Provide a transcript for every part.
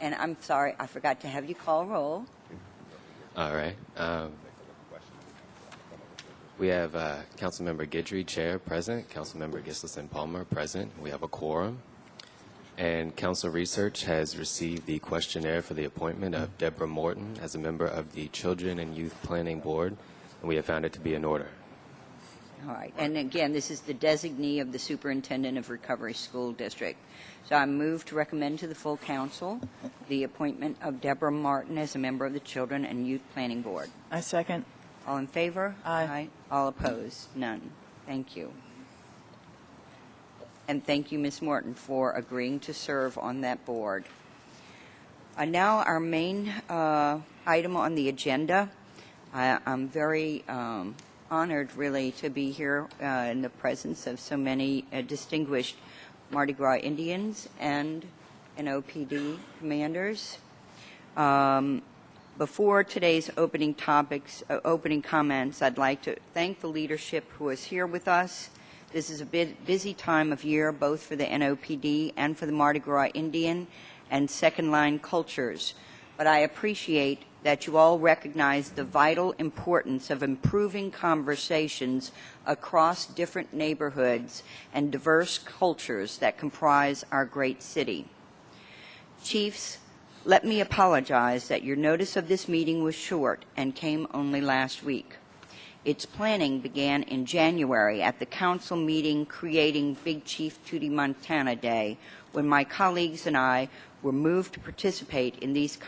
And I'm sorry, I forgot to have you call roll. All right. We have Councilmember Guidry, Chair, present. Councilmember Gisleson Palmer, present. We have a quorum. And Council Research has received the questionnaire for the appointment of Deborah Morton as a member of the Children and Youth Planning Board, and we have found it to be in order. All right. And again, this is the designee of the Superintendent of Recovery School District. So I move to recommend to the full council the appointment of Deborah Martin as a member of the Children and Youth Planning Board. I second. All in favor? Aye. All opposed? None. Thank you. And thank you, Ms. Morton, for agreeing to serve on that board. Now our main item on the agenda. I'm very honored, really, to be here in the presence of so many distinguished Mardi Gras Indians and NOPD commanders. Before today's opening comments, I'd like to thank the leadership who is here with us. This is a busy time of year, both for the NOPD and for the Mardi Gras Indian and second-line cultures. But I appreciate that you all recognize the vital importance of improving conversations across different neighborhoods and diverse cultures that comprise our great city. Chiefs, let me apologize that your notice of this meeting was short and came only last week. Its planning began in January at the council meeting creating Big Chief Tootie Montana Day, when my colleagues and I were moved to participate in these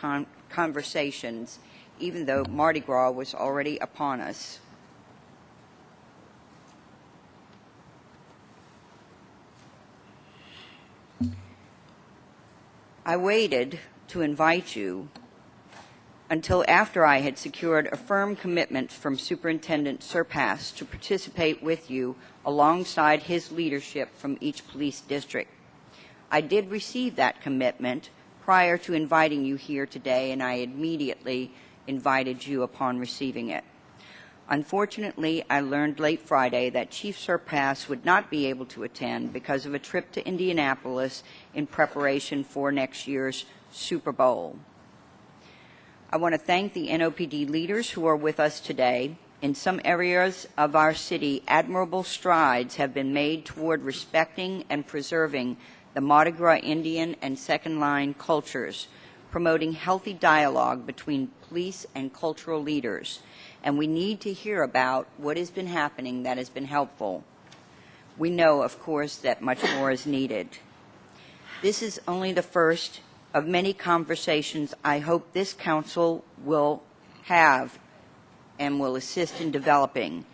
conversations, even though Mardi Gras was already upon us. I waited to invite you until after I had secured a firm commitment from Superintendent Surpass to participate with you alongside his leadership from each police district. I did receive that commitment prior to inviting you here today, and I immediately invited you upon receiving it. Unfortunately, I learned late Friday that Chief Surpass would not be able to attend because of a trip to Indianapolis in preparation for next year's Super Bowl. I want to thank the NOPD leaders who are with us today. In some areas of our city, admirable strides have been made toward respecting and preserving the Mardi Gras Indian and second-line cultures, promoting healthy dialogue between police and cultural leaders. And we need to hear about what has been happening that has been helpful. We know, of course, that much more is needed. This is only the first of many conversations I hope this council will have and will assist in developing.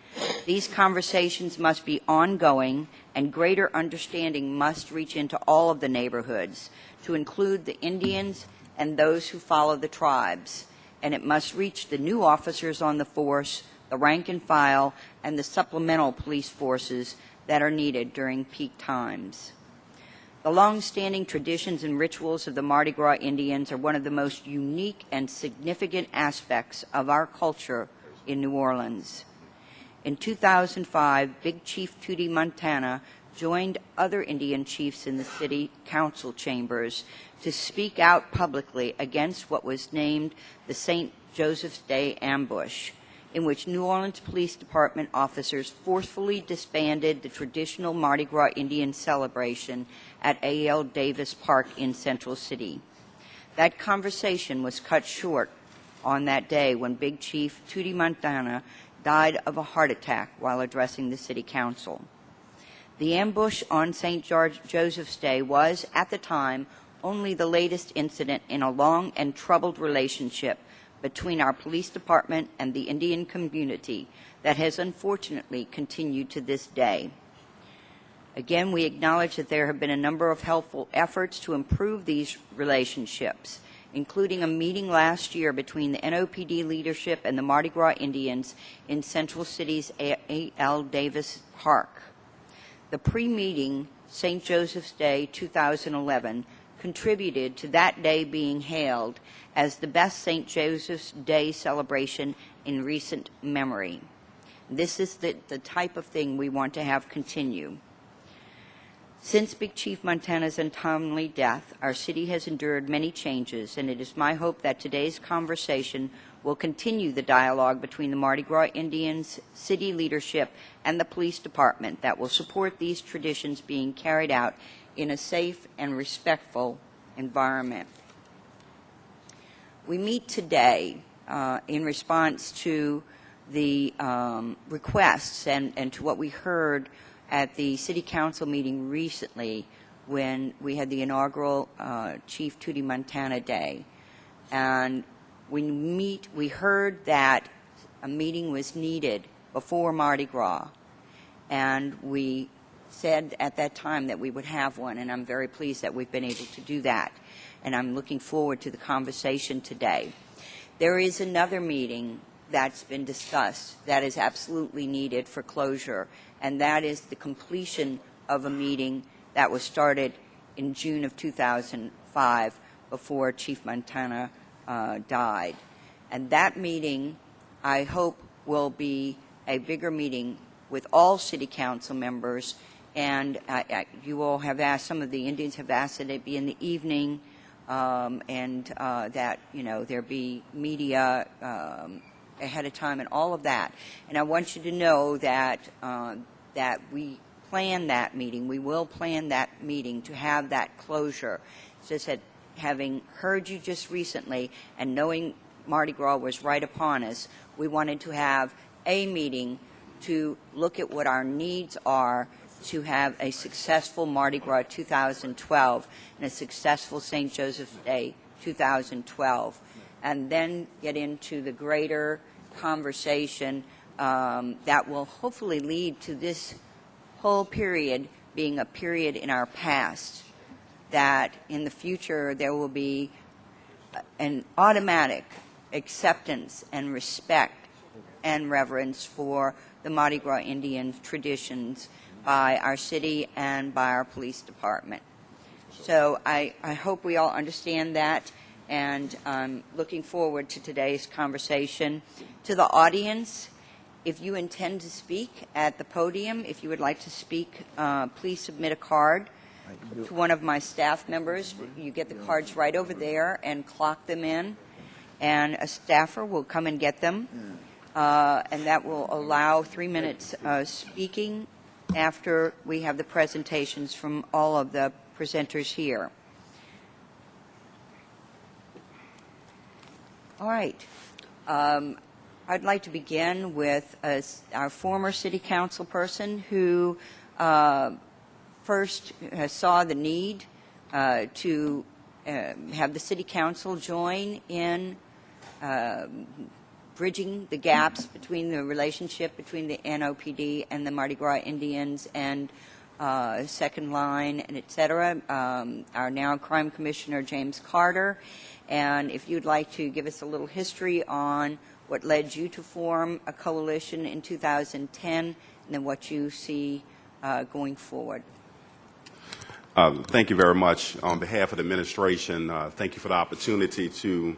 These conversations must be ongoing, and greater understanding must reach into all of the neighborhoods, to include the Indians and those who follow the tribes. And it must reach the new officers on the force, the rank and file, and the supplemental police forces that are needed during peak times. The long-standing traditions and rituals of the Mardi Gras Indians are one of the most unique and significant aspects of our culture in New Orleans. In 2005, Big Chief Tootie Montana joined other Indian chiefs in the city council chambers to speak out publicly against what was named the St. Joseph's Day ambush, in which New Orleans Police Department officers forcefully disbanded the traditional Mardi Gras Indian celebration at A.L. Davis Park in Central City. That conversation was cut short on that day when Big Chief Tootie Montana died of a heart attack while addressing the City Council. The ambush on St. Joseph's Day was, at the time, only the latest incident in a long and troubled relationship between our police department and the Indian community that has unfortunately continued to this day. Again, we acknowledge that there have been a number of helpful efforts to improve these relationships, including a meeting last year between the NOPD leadership and the Mardi Gras Indians in Central City's A.L. Davis Park. The pre-meeting St. Joseph's Day 2011 contributed to that day being hailed as the best St. Joseph's Day celebration in recent memory. This is the type of thing we want to have continue. Since Big Chief Montana's untimely death, our city has endured many changes, and it is my hope that today's conversation will continue the dialogue between the Mardi Gras Indians, city leadership, and the police department that will support these traditions being carried out in a safe and respectful environment. We meet today in response to the requests and to what we heard at the City Council meeting recently when we had the inaugural Chief Tootie Montana Day. And we heard that a meeting was needed before Mardi Gras. And we said at that time that we would have one, and I'm very pleased that we've been able to do that. And I'm looking forward to the conversation today. There is another meeting that's been discussed that is absolutely needed for closure, and that is the completion of a meeting that was started in June of 2005 before Chief Montana died. And that meeting, I hope, will be a bigger meeting with all city council members, and you all have asked, some of the Indians have asked that it be in the evening, and that, you know, there be media ahead of time and all of that. And I want you to know that that we plan that meeting. We will plan that meeting to have that closure. It's just that having heard you just recently and knowing Mardi Gras was right upon us, we wanted to have a meeting to look at what our needs are to have a successful Mardi Gras 2012 and a successful St. Joseph's Day 2012, and then get into the greater conversation that will hopefully lead to this whole period being a period in our past, that in the future there will be an automatic acceptance and respect and reverence for the Mardi Gras Indian traditions by our city and by our police department. So I hope we all understand that, and I'm looking forward to today's conversation. To the audience, if you intend to speak at the podium, if you would like to speak, please submit a card to one of my staff members. You get the cards right over there and clock them in, and a staffer will come and get them, and that will allow 3 minutes speaking after we have the presentations from all of the presenters here. All right. I'd like to begin with our former city council person who first saw the need to have the city council join in bridging the gaps between the relationship between the NOPD and the Mardi Gras Indians and Second Line and et cetera. Our now crime commissioner, James Carter. And if you'd like to give us a little history on what led you to form a coalition in 2010 and then what you see going forward. Thank you very much. On behalf of the administration, thank you for the opportunity to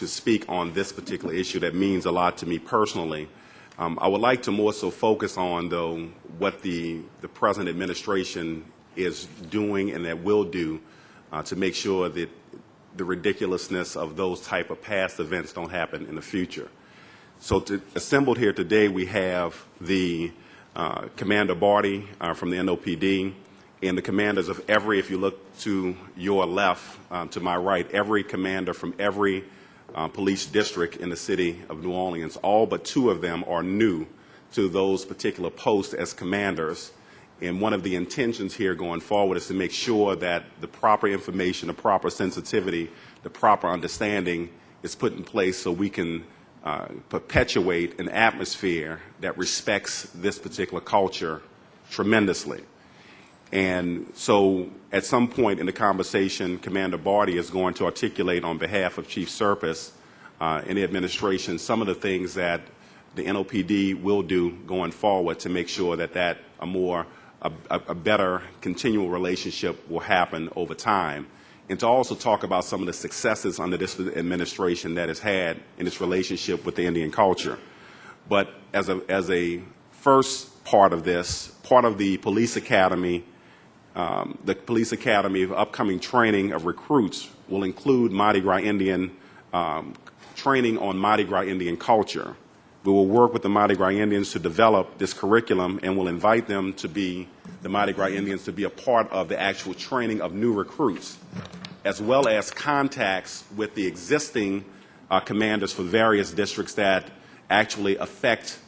speak on this particular issue that means a lot to me personally. I would like to more so focus on, though, what the present administration is doing and that will do to make sure that the ridiculousness of those type of past events don't happen in the future. So assembled here today, we have the Commander Barty from the NOPD and the commanders of every, if you look to your left, to my right, every commander from every police district in the city of New Orleans. All but 2 of them are new to those particular posts as commanders. And one of the intentions here going forward is to make sure that the proper information, the proper sensitivity, the proper understanding is put in place so we can perpetuate an atmosphere that respects this particular culture tremendously. And so at some point in the conversation, Commander Barty is going to articulate on behalf of Chief Serpis and the administration some of the things that the NOPD will do going forward to make sure that a better continual relationship will happen over time, and to also talk about some of the successes under this administration that has had in its relationship with the Indian culture. But as a first part of this, part of the police academy the Police Academy upcoming training of recruits will include Mardi Gras Indian training on Mardi Gras Indian culture. We will work with the Mardi Gras Indians to develop this curriculum and will invite them to be, the Mardi Gras Indians, to be a part of the actual training of new recruits, as well as contacts with the existing commanders for various districts that actually affect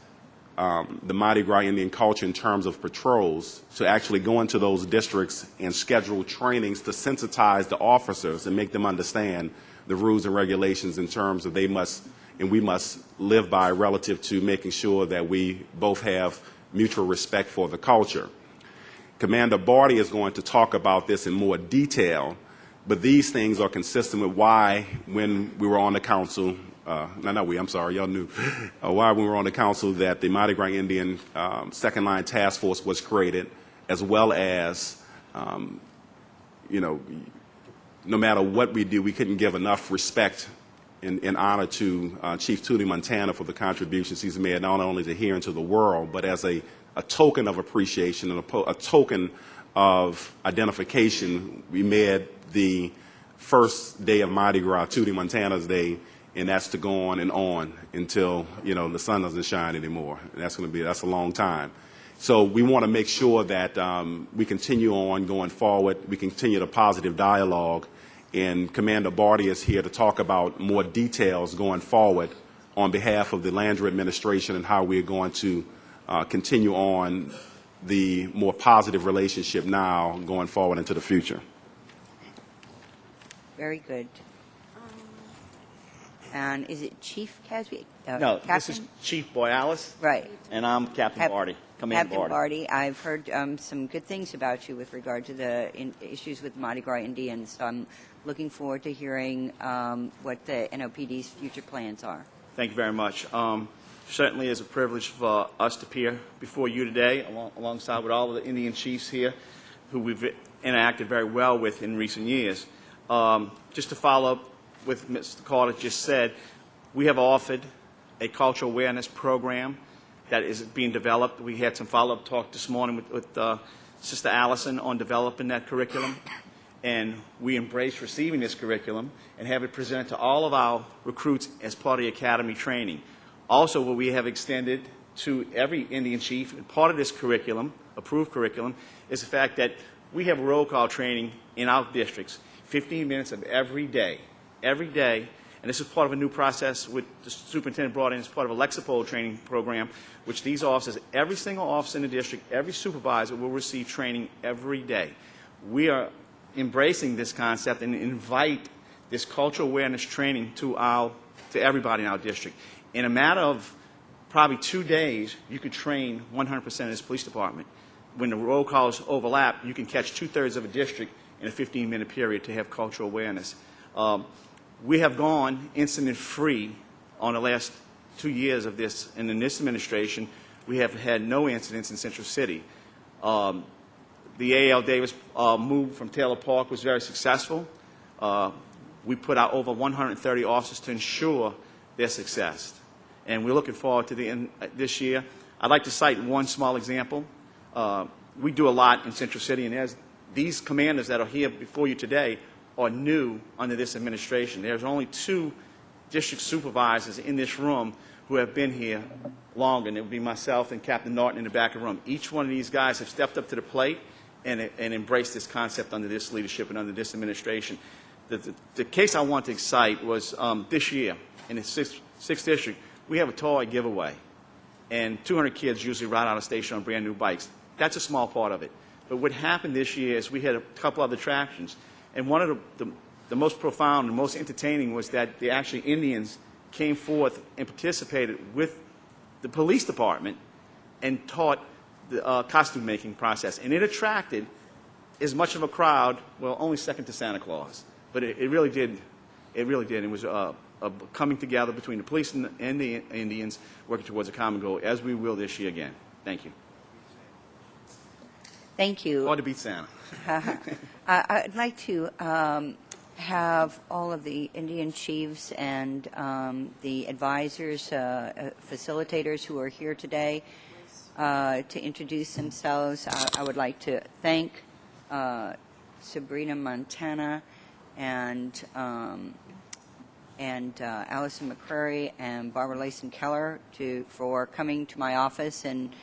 the Mardi Gras Indian culture in terms of patrols, to actually go into those districts and schedule trainings to sensitize the officers and make them understand the rules and regulations in terms of they must and we must live by relative to making sure that we both have mutual respect for the culture. Commander Barty is going to talk about this in more detail, but these things are consistent with why, when we were on the council, y'all knew, why when we were on the council that the Mardi Gras Indian Second Line Task Force was created, as well as, no matter what we do, we couldn't give enough respect in honor to Chief Tootie Montana for the contributions he's made, not only to here and to the world, but as a token of appreciation and a token of identification. We made the first day of Mardi Gras Tootie Montana's Day, and that's to go on and on until the sun doesn't shine anymore. And that's a long time. So we want to make sure that we continue on going forward. We continue the positive dialogue. And Commander Barty is here to talk about more details going forward on behalf of the Landry administration and how we're going to continue on the more positive relationship now going forward into the future. Very good. And is it Chief Casby? No, Captain? this is Chief Boyalis. Right. And I'm Captain Barty, Commander Captain Barty. Barty, I've heard some good things about you with regard to the issues with Mardi Gras Indians. So I'm looking forward to hearing what the NOPD's future plans are. Thank you very much. Certainly is a privilege for us to appear before you today, alongside with all of the Indian chiefs here, who we've interacted very well with in recent years. Just to follow up with Mr. Carter just said, we have offered a cultural awareness program that is being developed. We had some follow-up talk this morning with Sister Allison on developing that curriculum, and we embrace receiving this curriculum and have it presented to all of our recruits as part of the academy training. Also, what we have extended to every Indian chief, and part of this curriculum, approved curriculum, is the fact that we have roll call training in our districts, 15 minutes of every day, and this is part of a new process with the superintendent brought in as part of a Lexipol training program, which these officers, every single officer in the district, every supervisor will receive training every day. We are embracing this concept and invite this cultural awareness training to everybody in our district. In a matter of probably 2 days, you could train 100% of this police department. When the roll calls overlap, you can catch 2/3 of a district in a 15-minute period to have cultural awareness. We have gone incident-free on the last 2 years of this, and in this administration, we have had no incidents in Central City. The A.L. Davis move from Taylor Park was very successful. We put out over 130 officers to ensure their success, and we're looking forward to the end this year. I'd like to cite one small example. We do a lot in Central City, and as these commanders that are here before you today are new under this administration. There's only 2 district supervisors in this room who have been here longer, and it would be myself and Captain Norton in the back of the room. Each one of these guys have stepped up to the plate and embraced this concept under this leadership and under this administration. The case I want to cite was this year in the 6th District, we have a toy giveaway, and 200 kids usually ride out of station on brand new bikes. That's a small part of it. But what happened this year is we had a couple other attractions. And one of the most profound and most entertaining was that the actually Indians came forth and participated with the police department and taught the costume making process. And it attracted as much of a crowd, well, only second to Santa Claus. But it really did. It really did. It was a coming together between the police and the Indians working towards a common goal, as we will this year again. Thank you. Thank you. Hard to beat Santa. I'd like to have all of the Indian chiefs and the advisors, facilitators who are here today to introduce themselves. I would like to thank Sabrina Montana and Allison McCrary and Barbara Layson Keller for coming to my office and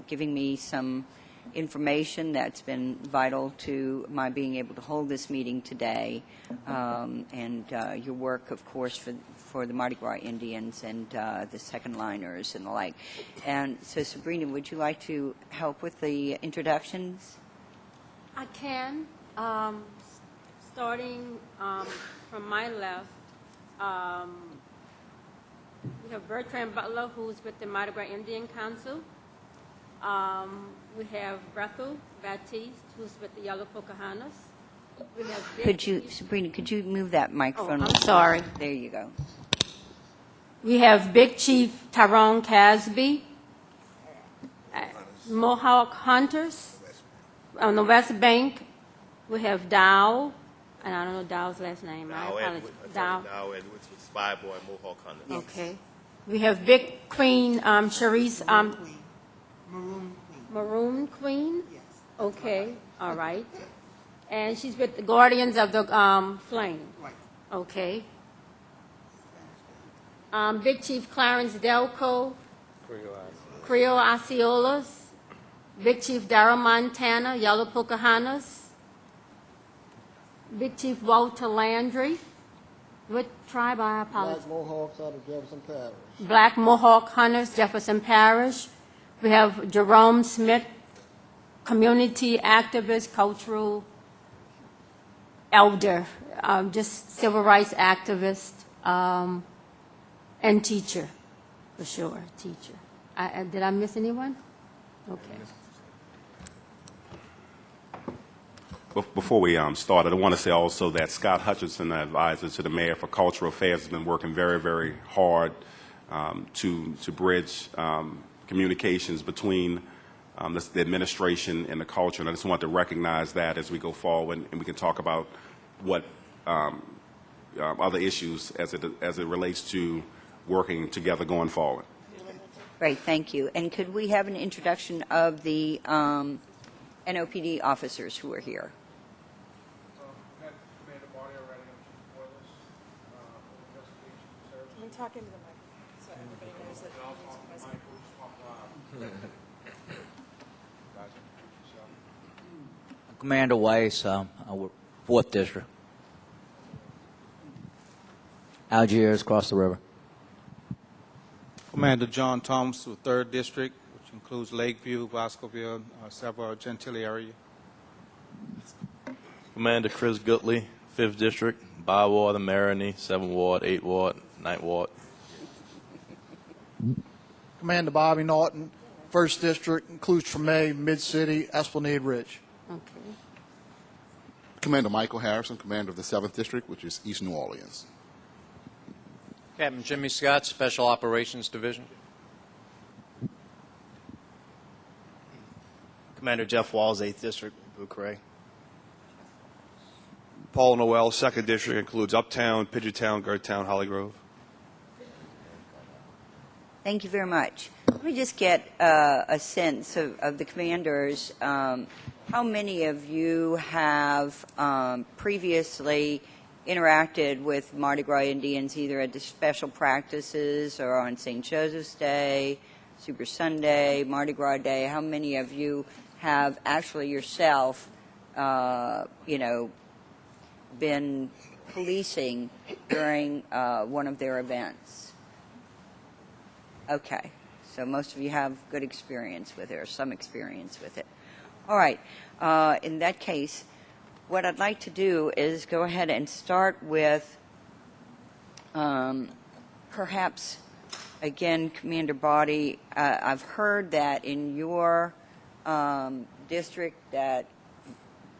giving me some information that's been vital to my being able to hold this meeting today, and your work, of course, for the Mardi Gras Indians and the second liners and the like. And so, Sabrina, would you like to help with the introductions? I can. Starting from my left, we have Bertrand Butler, who's with the Mardi Gras Indian Council. We have Bertrand Baptiste, who's with the Yellow Pocahontas. We have Sabrina, could you move that microphone? Oh, I'm sorry. There you go. We have Big Chief Tyrone Casby, Mohawk Hunters on the West Bank. We have Dow, and I don't know Dow's last name. Dow Edwards, Spy Boy, Mohawk Hunter. Okay. We have Big Queen Cherice, Maroon Queen. Yes. Okay. All right. And she's with the Guardians of the Flame. Right. Okay. Big Chief Clarence Delco, Creole Osceolas, Big Chief Darryl Montana, Yellow Pocahontas, Big Chief Walter Landry. What tribe? I apologize. Black Mohawks out of Jefferson Parish. Black Mohawk Hunters, Jefferson Parish. We have Jerome Smith, community activist, cultural elder, just civil rights activist, and teacher, for sure, teacher. Did I miss anyone? Okay. Before we started, I want to say also that Scott Hutchinson, the advisor to the mayor for cultural affairs, has been working very, very hard to bridge communications between the administration and the culture. And I just want to recognize that as we go forward, and we can talk about what other issues as it relates to working together going forward. Great, thank you. And could we have an introduction of the NOPD officers who are here? Can we talk into the microphone so everybody knows that he's present? Commander Weiss, 4th District. Algiers, across the river. Commander John Thomas, 3rd District, which includes Lakeview, Boscoville, several Gentilly area. Commander Chris Gutley, 5th District, Bywater, Marigny, 7th Ward, 8th Ward, 9th Ward. Commander Bobby Norton, 1st District, includes Tremay, Mid-City, Esplanade Ridge. Okay. Commander Michael Harrison, commander of the 7th District, which is East New Orleans. Captain Jimmy Scott, Special Operations Division. Commander Jeff Walls, 8th District, Bucray. Paul Noel, 2nd District, includes Uptown, Pidgeottown, Gertown, Holly Grove. Thank you very much. Let me just get a sense of the commanders. How many of you have previously interacted with Mardi Gras Indians either at the special practices or on St. Joseph's Day, Super Sunday, Mardi Gras Day? How many of you have actually yourself, been policing during one of their events? Okay, so most of you have good experience with it or some experience with it. All right, in that case, what I'd like to do is go ahead and start with perhaps, again, Commander Body, I've heard that in your district that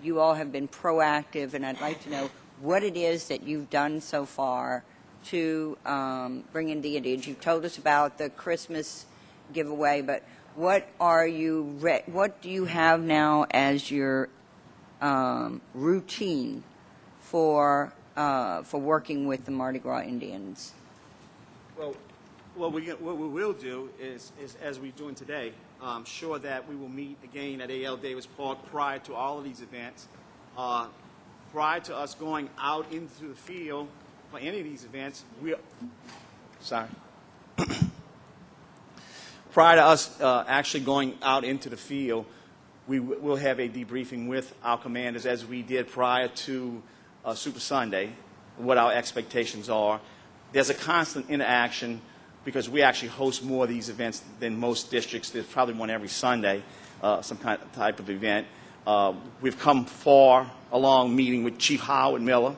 you all have been proactive, and I'd like to know what it is that you've done so far to bring in the Indians. You've told us about the Christmas giveaway, but what do you have now as your routine for working with the Mardi Gras Indians? Well, what we will do is as we're doing today, I'm sure that we will meet again at A.L. Davis Park prior to all of these events. Prior to us going out into the field for any of these events, prior to us actually going out into the field, we will have a debriefing with our commanders as we did prior to Super Sunday, what our expectations are. There's a constant interaction because we actually host more of these events than most districts. There's probably one every Sunday, some type of event. We've come far along meeting with Chief Howard Miller,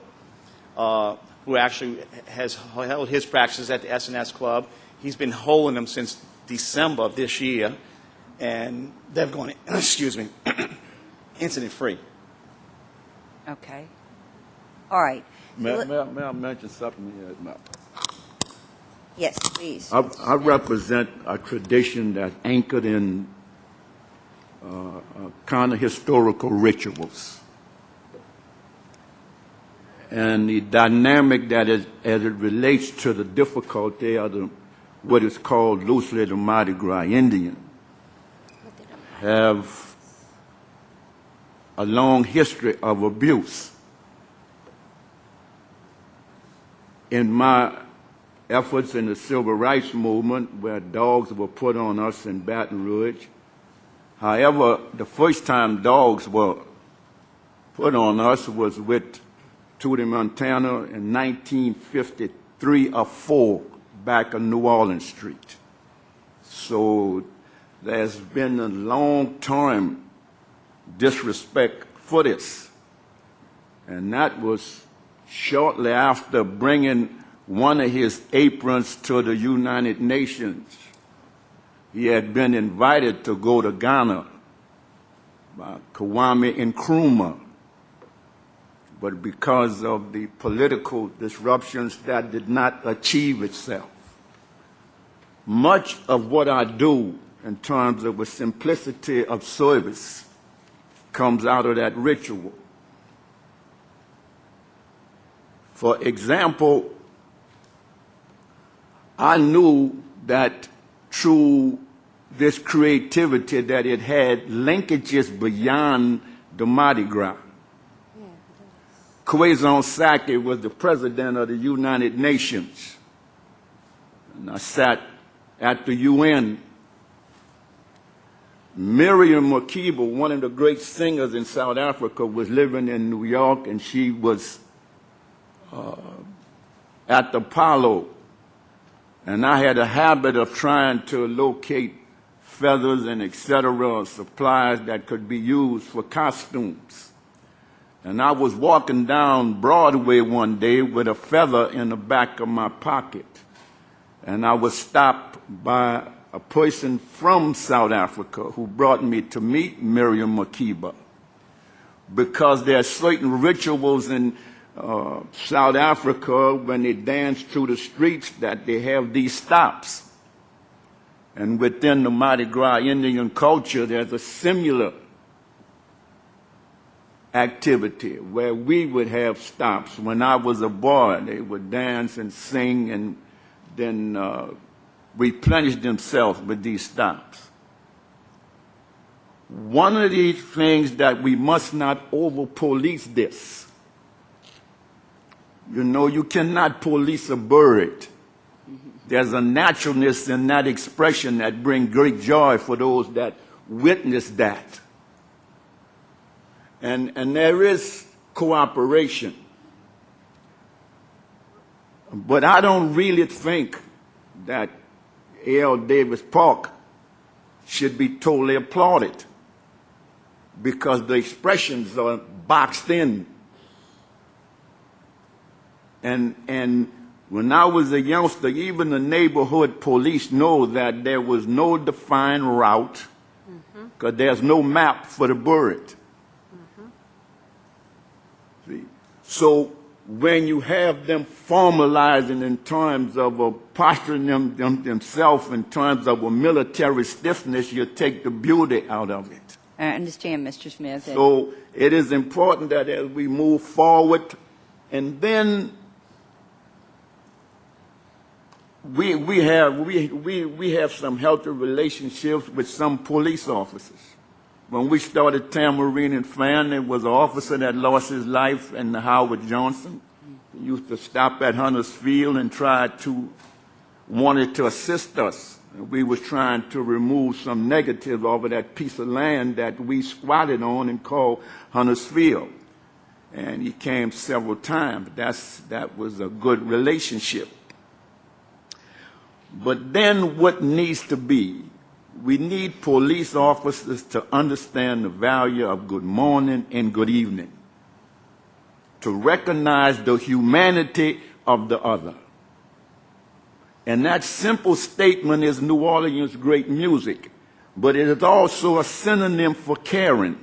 who actually has held his practices at the S&S Club. He's been holding them since December of this year, and they've gone, excuse me, incident-free. Okay. All right. May I mention something here? No. Yes, please. I represent a tradition that's anchored in kind of historical rituals. And the dynamic that is, as it relates to the difficulty of what is called loosely the Mardi Gras Indian, have a long history of abuse. In my efforts in the civil rights movement, where dogs were put on us in Baton Rouge, however, the first time dogs were put on us was with Tootie Montana in 1953 or 4 back on New Orleans Street. So there's been a long-term disrespect for this. And that was shortly after bringing one of his aprons to the United Nations. He had been invited to go to Ghana by Kwame Nkrumah, but because of the political disruptions, that did not achieve itself. Much of what I do in terms of a simplicity of service comes out of that ritual. For example, I knew that through this creativity that it had linkages beyond the Mardi Gras. Quezon Sake was the president of the United Nations. And I sat at the UN. Miriam Makeba, one of the great singers in South Africa, was living in New York, and she was at the Apollo. And I had a habit of trying to locate feathers and etc., supplies that could be used for costumes. And I was walking down Broadway one day with a feather in the back of my pocket. And I was stopped by a person from South Africa who brought me to meet Miriam Makeba. Because there are certain rituals in South Africa when they dance through the streets that they have these stops. And within the Mardi Gras Indian culture, there's a similar activity where we would have stops. When I was a boy, they would dance and sing and then replenish themselves with these stops. One of these things that we must not over-police this. You know, you cannot police a bird. There's a naturalness in that expression that brings great joy for those that witness that. And there is cooperation. But I don't really think that A.L. Davis Park should be totally applauded because the expressions are boxed in. And when I was a youngster, even the neighborhood police know that there was no defined route because there's no map for the bird. See? So when you have them formalizing in terms of posturing themselves in terms of a military stiffness, you take the beauty out of it. I understand, Mr. Smith. So it is important that as we move forward, and then we have some healthy relationships with some police officers. When we started Tamarine and Fan, there was an officer that lost his life in the Howard Johnson. He used to stop at Hunter's Field and wanted to assist us. We was trying to remove some negative over that piece of land that we squatted on and called Hunter's Field. And he came several times. That was a good relationship. But then what needs to be, we need police officers to understand the value of good morning and good evening, to recognize the humanity of the other. And that simple statement is New Orleans great music, but it is also a synonym for caring.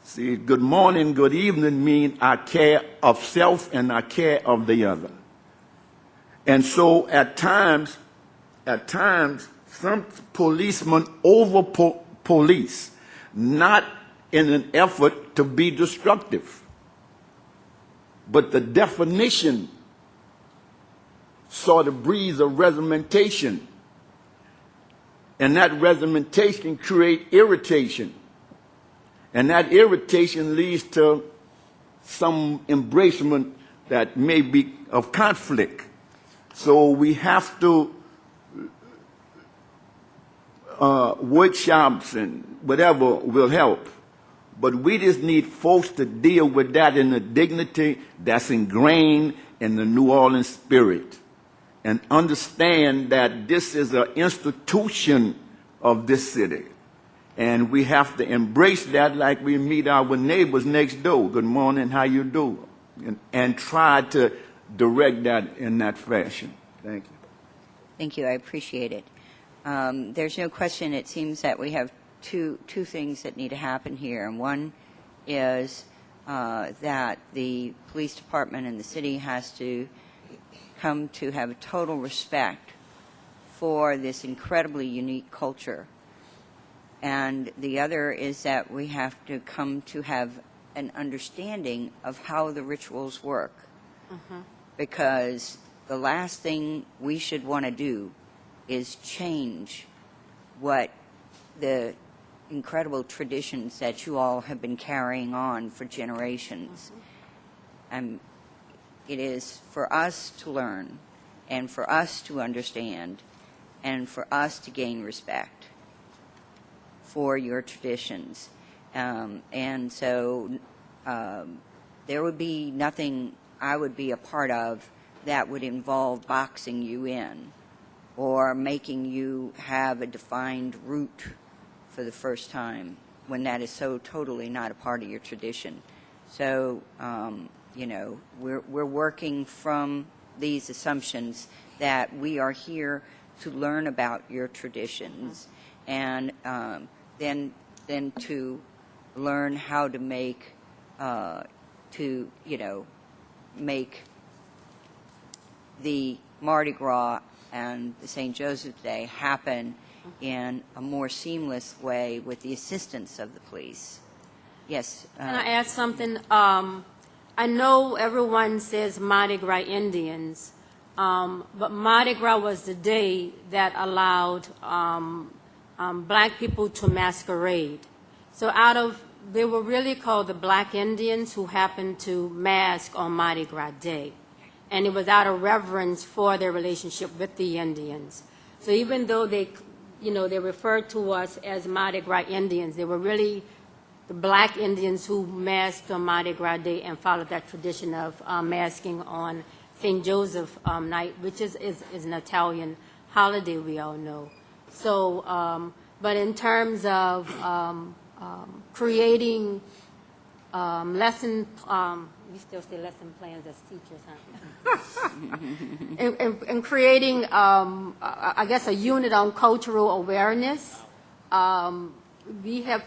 See, good morning, good evening mean I care of self and I care of the other. And so at times, some policemen over-police, not in an effort to be destructive, but the definition sort of breeds a regimentation, and that regimentation creates irritation, and that irritation leads to some embracement that may be of conflict. So we have to workshops and whatever will help. But we just need folks to deal with that in the dignity that's ingrained in the New Orleans spirit and understand that this is an institution of this city. And we have to embrace that like we meet our neighbors next door. Good morning, how you do? And try to direct that in that fashion. Thank you. Thank you. I appreciate it. There's no question. It seems that we have two things that need to happen here. And one is that the police department and the city has to come to have total respect for this incredibly unique culture. And the other is that we have to come to have an understanding of how the rituals work. Mm-hmm. Because the last thing we should want to do is change what the incredible traditions that you all have been carrying on for generations. Mm-hmm. It is for us to learn and for us to understand and for us to gain respect for your traditions. And so there would be nothing I would be a part of that would involve boxing you in or making you have a defined route for the first time when that is so totally not a part of your tradition. So, we're working from these assumptions that we are here to learn about your traditions and then to learn how to make make the Mardi Gras and the St. Joseph's Day happen in a more seamless way with the assistance of the police. Yes. Can I add something? I know everyone says Mardi Gras Indians, but Mardi Gras was the day that allowed black people to masquerade. So they were really called the Black Indians who happened to mask on Mardi Gras Day. And it was out of reverence for their relationship with the Indians. So even though they referred to us as Mardi Gras Indians, they were really the Black Indians who masked on Mardi Gras Day and followed that tradition of masking on St. Joseph night, which is an Italian holiday we all know. So, but in terms of creating lesson, we still say lesson plans as teachers, huh? and creating, I guess, a unit on cultural awareness. We have,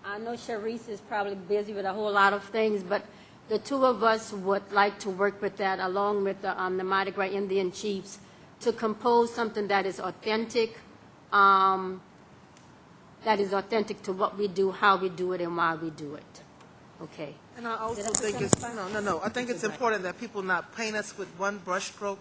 I know Cherice is probably busy with a whole lot of things, but the two of us would like to work with that along with the Mardi Gras Indian chiefs to compose something that is authentic, to what we do, how we do it, and why we do it. Okay. And I also think it's, I think it's important that people not paint us with one brushstroke.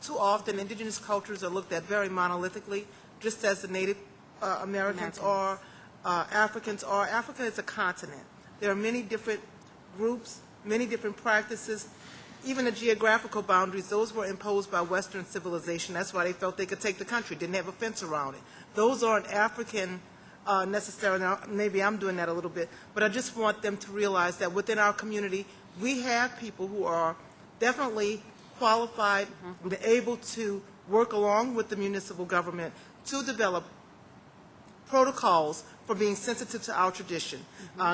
too often indigenous cultures are looked at very monolithically, just as the Native Americans are, Africans are. Africa is a continent. There are many different groups, many different practices. Even the geographical boundaries, those were imposed by Western civilization. That's why they felt they could take the country, didn't have a fence around it. Those aren't African necessarily. Now, maybe I'm doing that a little bit, but I just want them to realize that within our community, we have people who are definitely qualified and able to work along with the municipal government to develop protocols for being sensitive to our tradition.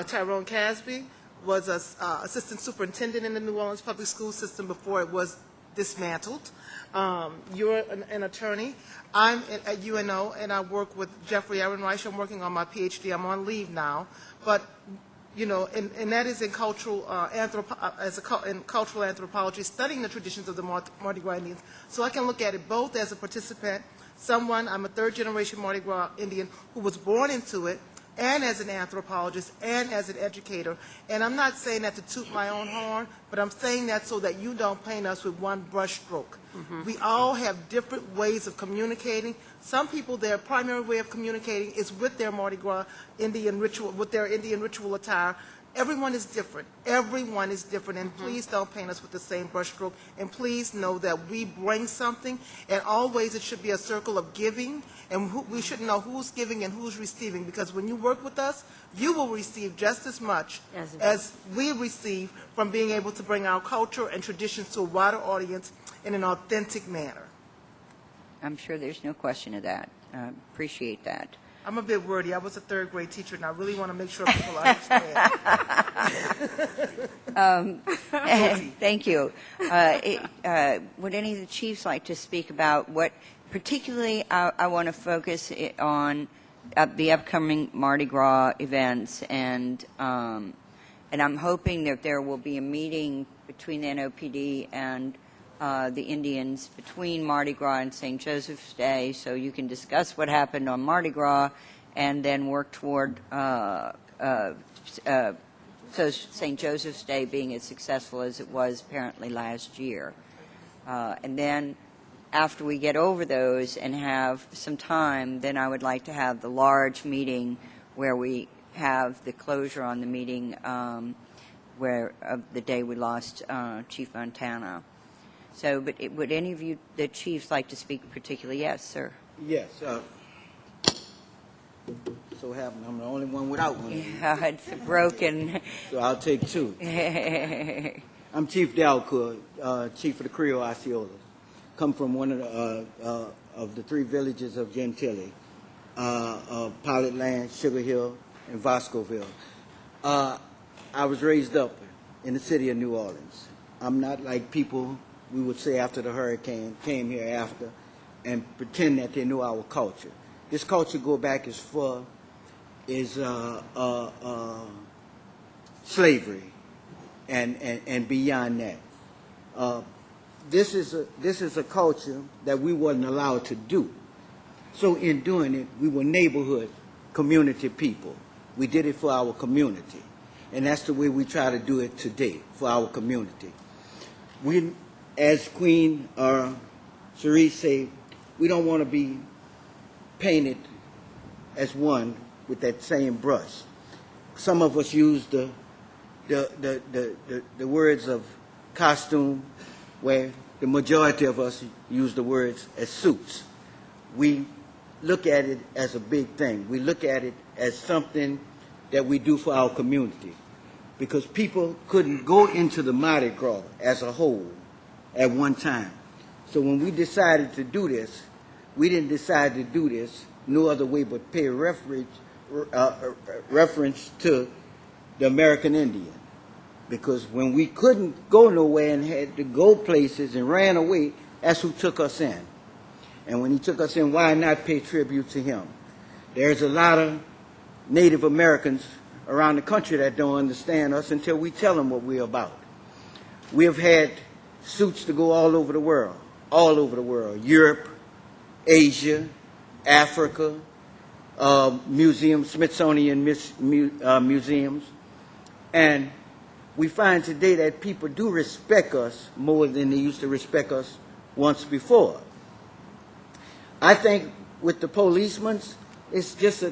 Tyrone Casby was an assistant superintendent in the New Orleans public school system before it was dismantled. You're an attorney. I'm at UNO, and I work with Jeffrey Ehrenreich. I'm working on my PhD. I'm on leave now. But, you know, and that is in cultural, in cultural anthropology, studying the traditions of the Mardi Gras Indians. So I can look at it both as a participant, I'm a third-generation Mardi Gras Indian who was born into it, and as an anthropologist, and as an educator. And I'm not saying that to toot my own horn, but I'm saying that so that you don't paint us with one brush stroke. We all have different ways of communicating. Some people, their primary way of communicating is with their Mardi Gras Indian ritual, with their Indian ritual attire. Everyone is different. Everyone is different, and please don't paint us with the same brushstroke. And please know that we bring something, and always it should be a circle of giving, and we should know who's giving and who's receiving, because when you work with us, you will receive just as much as we receive from being able to bring our culture and traditions to a wider audience in an authentic manner. I'm sure there's no question of that. Appreciate that. I'm a bit wordy. I was a third-grade teacher, and I really want to make sure people understand. Thank you. Would any of the chiefs like to speak about what, particularly, I want to focus on the upcoming Mardi Gras events, and I'm hoping that there will be a meeting between the NOPD and the Indians between Mardi Gras and St. Joseph's Day, so you can discuss what happened on Mardi Gras and then work toward St. Joseph's Day being as successful as it was apparently last year. And then after we get over those and have some time, then I would like to have the large meeting where we have the closure on the meeting where of the day we lost Chief Montana. So, but would any of you, the chiefs, like to speak particularly? Yes, sir. Yes. So happened I'm the only one without one. Yeah, it's broken. So I'll take two. I'm Chief Darryl, Chief of the Creole Osceolas. Come from one of the three villages of Gentilly, Pilot Land, Sugar Hill, and Vascoville. I was raised up in the city of New Orleans. I'm not like people we would say after the hurricane came here after and pretend that they know our culture. This culture go back as far as slavery and beyond that. This is a culture that we wasn't allowed to do. So in doing it, we were neighborhood community people. We did it for our community. And that's the way we try to do it today, for our community. We, as Queen Cherice said, we don't want to be painted as one with that same brush. Some of us use the words of costume, where the majority of us use the words as suits. We look at it as a big thing. We look at it as something that we do for our community, because people couldn't go into the Mardi Gras as a whole at one time. So when we decided to do this, we didn't decide to do this no other way but pay reference to the American Indian. Because when we couldn't go nowhere and had to go places and ran away, that's who took us in. And when he took us in, why not pay tribute to him? There's a lot of Native Americans around the country that don't understand us until we tell them what we're about. We have had suits to go all over the world, Europe, Asia, Africa, museums, Smithsonian museums. And we find today that people do respect us more than they used to respect us once before. I think with the policemen, it's just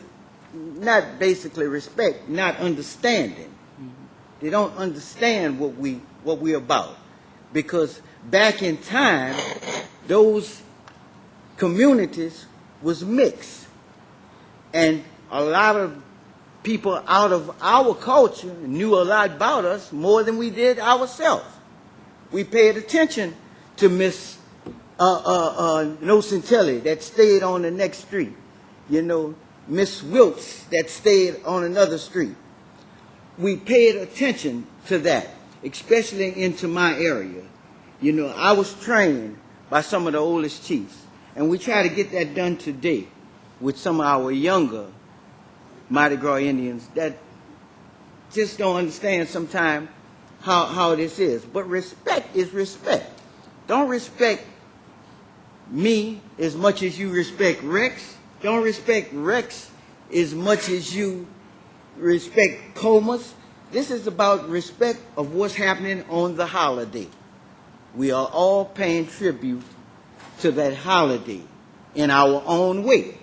not basically respect, not understanding. They don't understand what we're about. Because back in time, those communities was mixed. And a lot of people out of our culture knew a lot about us more than we did ourselves. We paid attention to Miss Nocentelli that stayed on the next street. You know, Miss Wilkes that stayed on another street. We paid attention to that, especially into my area. You know, I was trained by some of the oldest chiefs, and we try to get that done today with some of our younger Mardi Gras Indians that just don't understand sometimes how this is. But respect is respect. Don't respect me as much as you respect Rex. Don't respect Rex as much as you respect Comas. This is about respect of what's happening on the holiday. We are all paying tribute to that holiday in our own way.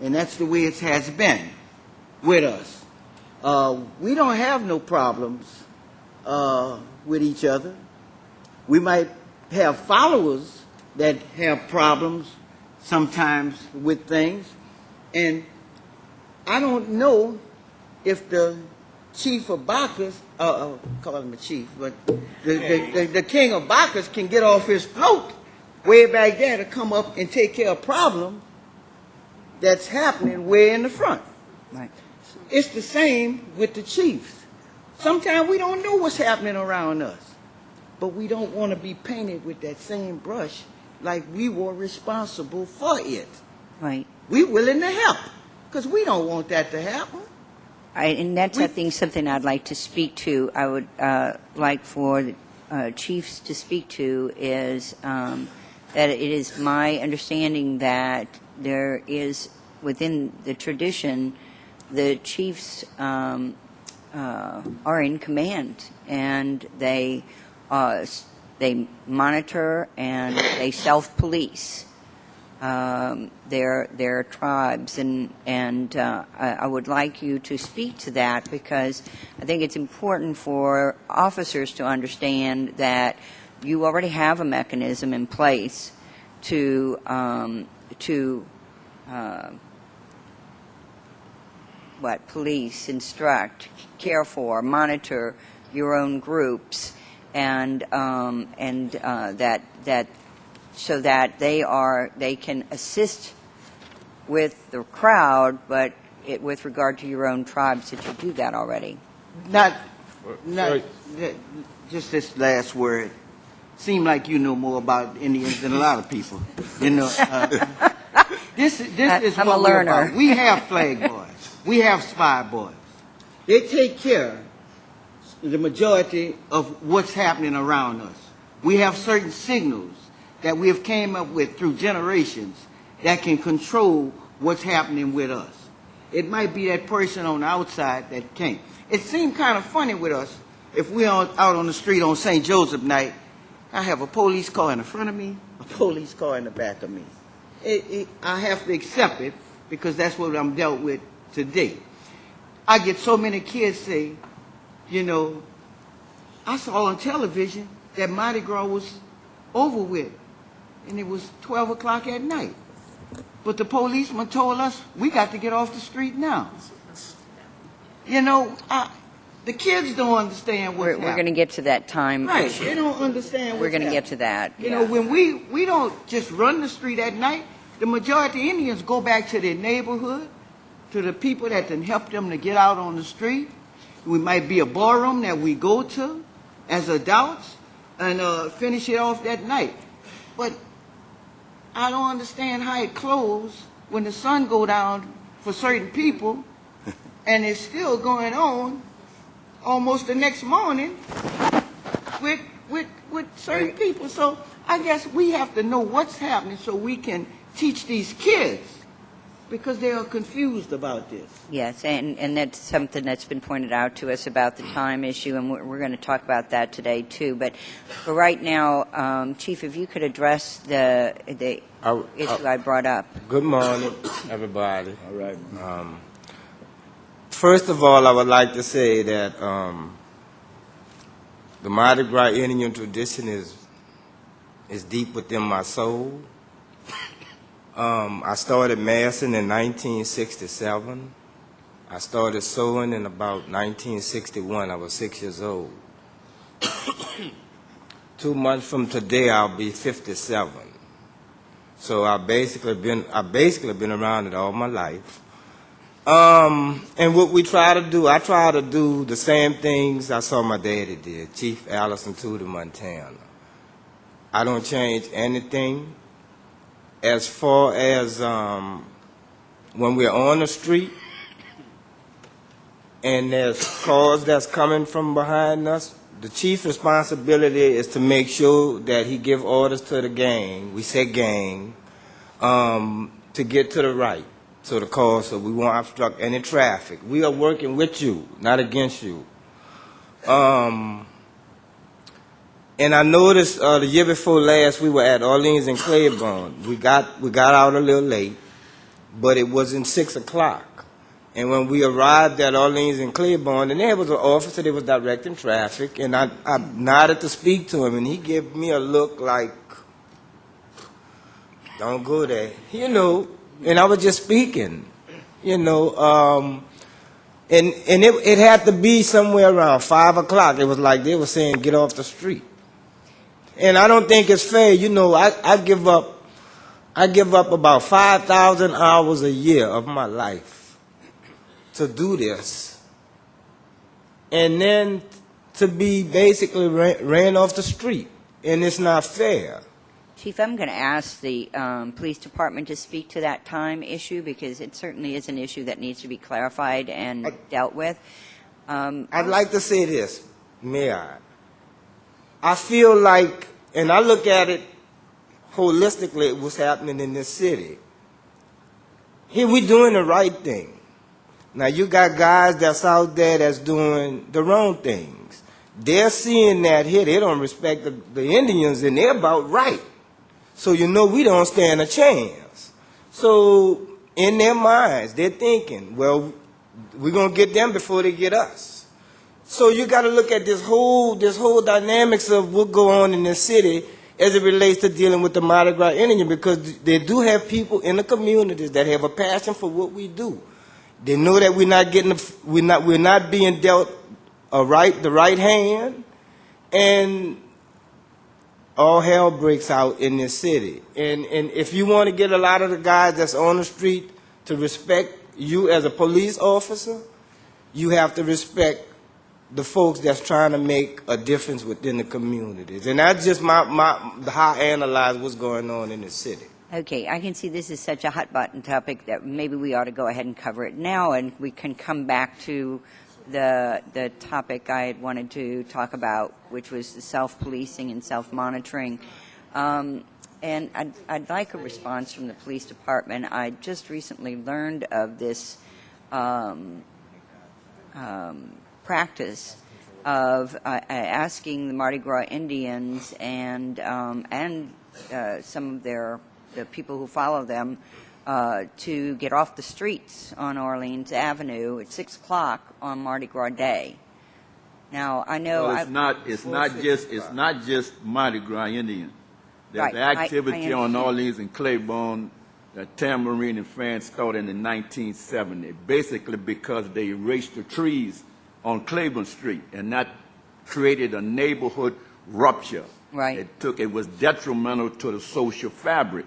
And that's the way it has been with us. We don't have no problems with each other. We might have followers that have problems sometimes with things. And I don't know if the chief of Bacchus, call him a chief, but the king of Bacchus can get off his float way back there to come up and take care of problem that's happening way in the front. Right. It's the same with the chiefs. Sometimes we don't know what's happening around us, but we don't want to be painted with that same brush like we were responsible for it. Right. We're willing to help because we don't want that to happen. And that's, I think, something I'd like to speak to. I would like for the chiefs to speak to is that it is my understanding that there is, within the tradition, the chiefs are in command, and they monitor and they self-police their tribes, and I would like you to speak to that, because I think it's important for officers to understand that you already have a mechanism in place to police, instruct, care for, monitor your own groups, and that so that they can assist with the crowd, but with regard to your own tribes, that you do that already. Not just this last word. Seem like you know more about Indians than a lot of people. You know, this is I'm what a we're learner. about. We have flag boys. We have spy boys. They take care of the majority of what's happening around us. We have certain signals that we have came up with through generations that can control what's happening with us. It might be that person on the outside that can't. It seemed kind of funny with us if we're out on the street on St. Joseph night. I have a police car in the front of me, a police car in the back of me. I have to accept it because that's what I'm dealt with today. I get so many kids say, you know, I saw on television that Mardi Gras was over with, and it was 12 o'clock at night. But the policeman told us we got to get off the street now. You know, the kids don't understand what's happening. We're going to get to that time. Right, they don't understand what's We're going to happening. get to that. You know, when we don't just run the street at night, the majority of Indians go back to their neighborhood, to the people that can help them to get out on the street. We might be a ballroom that we go to as adults and finish it off that night. But I don't understand how it closed when the sun go down for certain people, and it's still going on almost the next morning with certain people. So I guess we have to know what's happening so we can teach these kids because they are confused about this. Yes, and that's something that's been pointed out to us about the time issue, and we're going to talk about that today too. But for right now, Chief, if you could address the issue I brought up. Good morning, everybody. All right. First of all, I would like to say that the Mardi Gras Indian tradition is deep within my soul. I started massing in 1967. I started sewing in about 1961. I was 6 years old. 2 months from today, I'll be 57. So I've basically been around it all my life. And what we try to do, I try to do the same things I saw my daddy did, Chief Allison Tudor, Montana. I don't change anything. As far as when we're on the street and there's cars that's coming from behind us, the chief's responsibility is to make sure that he give orders to the gang, we say gang, to get to the right, to the car, so we won't obstruct any traffic. We are working with you, not against you. And I noticed the year before last we were at Orleans and Claiborne. We got out a little late, but it wasn't 6 o'clock. And when we arrived at Orleans and Claiborne, and there was an officer that was directing traffic, and I nodded to speak to him, and he gave me a look like, don't go there, you know. And I was just speaking, you know. And it had to be somewhere around 5 o'clock. It was like they were saying, get off the street. And I don't think it's fair. You know, I give up about 5,000 hours a year of my life to do this. And then to be basically ran off the street. And it's not fair. Chief, I'm going to ask the police department to speak to that time issue, because it certainly is an issue that needs to be clarified and dealt with. I'd like to say this, may I feel like, and I look at it holistically, what's happening in this city. Here we doing the right thing. Now you got guys that's out there that's doing the wrong things. They're seeing that here, they don't respect the Indians, and they're about right. So you know we don't stand a chance. So in their minds, they're thinking, well, we're going to get them before they get us. So you got to look at this whole dynamics of what go on in this city as it relates to dealing with the Mardi Gras Indian, because they do have people in the communities that have a passion for what we do. They know that we're not being dealt the right hand, and all hell breaks out in this city. And if you want to get a lot of the guys that's on the street to respect you as a police officer, you have to respect the folks that's trying to make a difference within the communities. And that's just how I analyze what's going on in the city. Okay, I can see this is such a hot-button topic that maybe we ought to go ahead and cover it now, and we can come back to the topic I had wanted to talk about, which was the self-policing and self-monitoring. And I'd like a response from the police department. I just recently learned of this practice of asking the Mardi Gras Indians and some of the people who follow them to get off the streets on Orleans Avenue at 6 o'clock on Mardi Gras Day. Now I know it's not just Mardi Gras Indian. There's Right, activity I on understand. Orleans and Claiborne that Tamarine and France started in 1970, basically because they erased the trees on Claiborne Street, and that created a neighborhood rupture. Right. It was detrimental to the social fabric.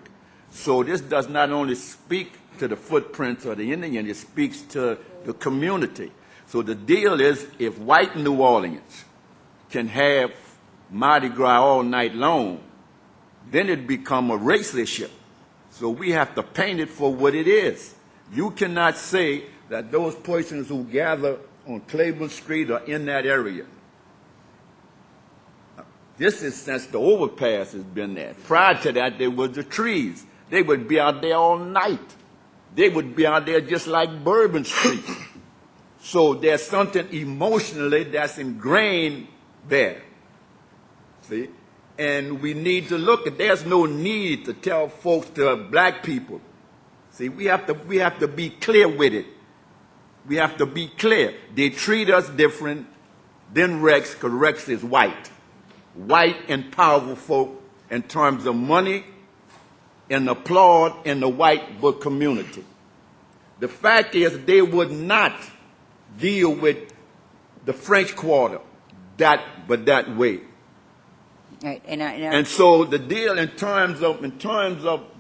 So this does not only speak to the footprints of the Indian, it speaks to the community. So the deal is, if white New Orleans can have Mardi Gras all night long, then it become a race issue. So we have to paint it for what it is. You cannot say that those persons who gather on Claiborne Street are in that area. This is since the overpass has been there. Prior to that, there was the trees. They would be out there all night. they would be out there just like Bourbon Street. So there's something emotionally that's ingrained there. See? And we need to look at, there's no need to tell folks, to black people. See, we have to be clear with it. We have to be clear. They treat us different than Rex, because Rex is white. White and powerful folk in terms of money and applaud in the white book community. The fact is they would not deal with the French Quarter that way. Right, and so the deal in terms of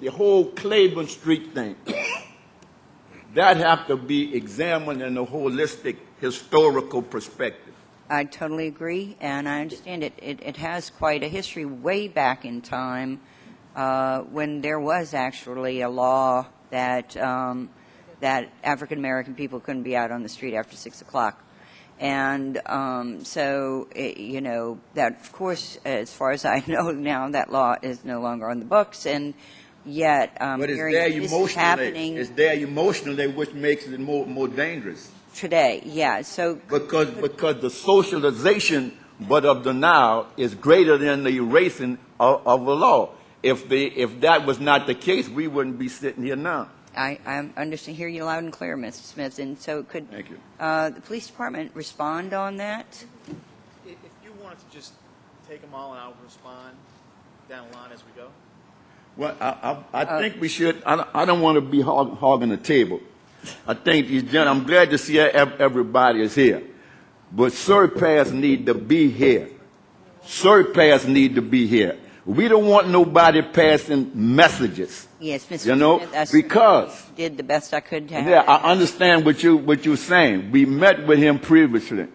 the whole Claiborne Street thing, that have to be examined in a holistic historical perspective. I totally agree, and I understand it. It has quite a history way back in time when there was actually a law that that African American people couldn't be out on the street after 6 o'clock. And so, you know, that, of course, as far as I know now, that law is no longer on the books, and yet but it's hearing there this is happening. It's there emotionally, which makes it more dangerous. Today, yeah. So because the socialization, but of the now, is greater than the erasing of the law. If that was not the case, we wouldn't be sitting here now. I understand, hear you loud and clear, Mr. Smith, and so could Thank you. The police department respond on that? If you wanted to just take them all and I'll respond down the line as we go. Well, I think we should. I don't want to be hogging the table. I think these gentlemen, I'm glad to see everybody is here. But Surpass need to be here. Surpass need to be here. We don't want nobody passing messages. Yes, Mr. You know, Smith, because did the best I could to have. Yeah, I understand what you're saying. We met with him previously.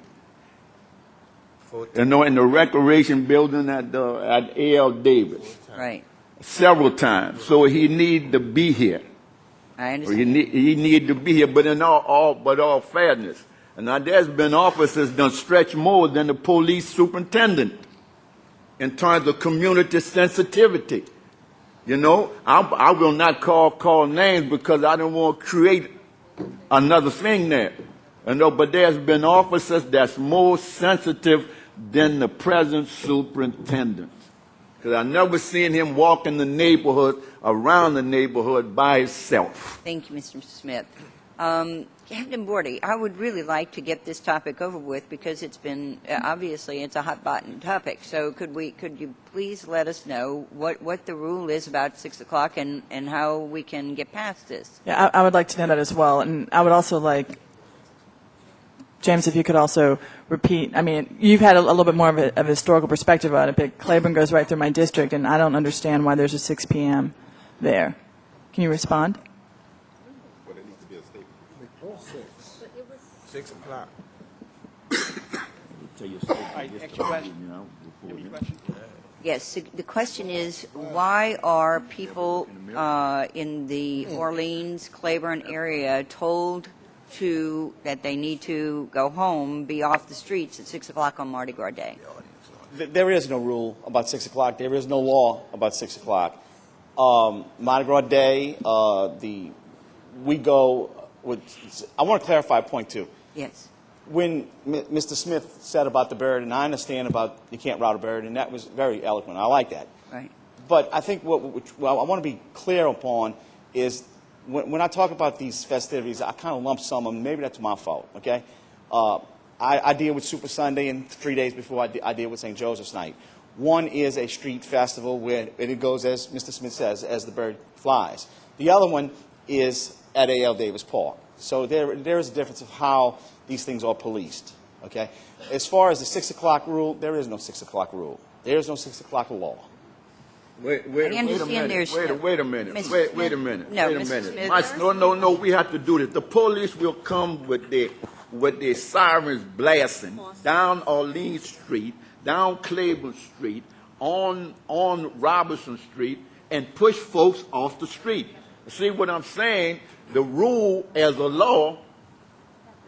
You know, in the recreation building at A.L. Davis. Right. Several times. So he need to be here. I understand. He need to be here, but in all fairness. And now there's been officers done stretch more than the police superintendent in terms of community sensitivity. You know, I will not call names because I don't want to create another thing there. You know, but there's been officers that's more sensitive than the present superintendent. Because I never seen him walk in the neighborhood, around the neighborhood by himself. Thank you, Mr. Smith. Captain Bordy, I would really like to get this topic over with because it's been, obviously, it's a hot button topic. So could you please let us know what the rule is about 6 o'clock and how we can get past this? Yeah, I would like to know that as well. And I would also like, James, if you could also repeat, I mean, you've had a little bit more of a historical perspective on it, but Claiborne goes right through my district, and I don't understand why there's a 6 p.m. there. Can you respond? 6 o'clock. Yes, the question is, why are people in the Orleans, Claiborne area told that they need to go home, be off the streets at 6 o'clock on Mardi Gras Day? There is no rule about 6 o'clock. There is no law about 6 o'clock. Mardi Gras Day, we go with, I want to clarify point two. Yes. When Mr. Smith said about the bird, and I understand about you can't route a bird, and that was very eloquent. I like that. Right. But I think what I want to be clear upon is when I talk about these festivities, I kind of lump some of them. Maybe that's my fault, okay? I deal with Super Sunday, and 3 days before I deal with St. Joseph's Night. One is a street festival where it goes, as Mr. Smith says, as the bird flies. The other one is at A.L. Davis Park. So there is a difference of how these things are policed, okay? As far as the 6 o'clock rule, there is no 6 o'clock rule. There is no 6 o'clock law. Wait a minute. Wait a minute. No, we have to do this. The police will come with their sirens blasting down Orleans Street, down Claiborne Street, on Robinson Street, and push folks off the street. See what I'm saying? The rule as a law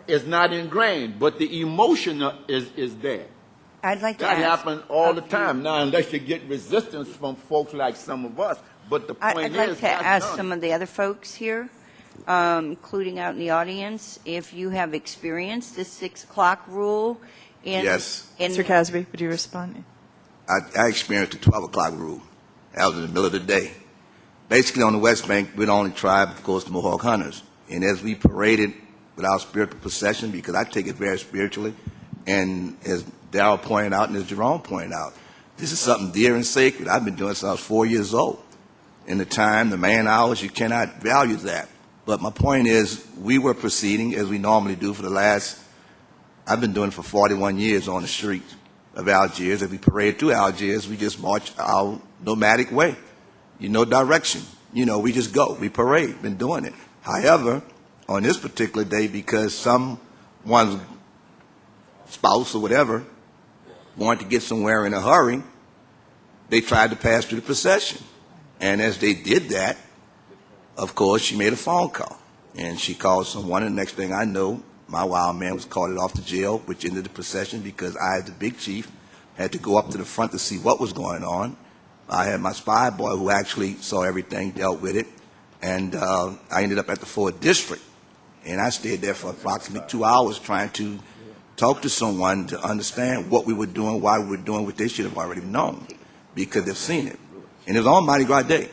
is not ingrained, but the emotion is there. I'd like to that ask happens all the time. Now, unless you get resistance from folks like some of us, but the point I'd like is, to ask some of the other folks here. including out in the audience, if you have experienced this 6 o'clock rule in... Yes. Mr. Casby, would you respond? I experienced the 12 o'clock rule. That was in the middle of the day. Basically, on the West Bank, we're the only tribe, of course, the Mohawk hunters. And as we paraded with our spiritual procession, because I take it very spiritually, and as Darryl pointed out and as Jerome pointed out, this is something dear and sacred. I've been doing it since I was 4 years old. In the time, the man hours, you cannot value that. But my point is, we were proceeding as we normally do for the last, I've been doing it for 41 years on the street of Algiers. As we parade through Algiers, we just march our nomadic way. No direction. We just go. We parade. Been doing it. However, on this particular day, because someone's spouse or whatever wanted to get somewhere in a hurry, they tried to pass through the procession. And as they did that, of course, she made a phone call. And she called someone, and the next thing I know, my wild man was carted off to jail, which ended the procession because I, as the big chief, had to go up to the front to see what was going on. I had my spy boy who actually saw everything, dealt with it, and I ended up at the 4th District. And I stayed there for approximately 2 hours trying to talk to someone to understand what we were doing, why we were doing what they should have already known, because they've seen it. And it was on Mardi Gras Day.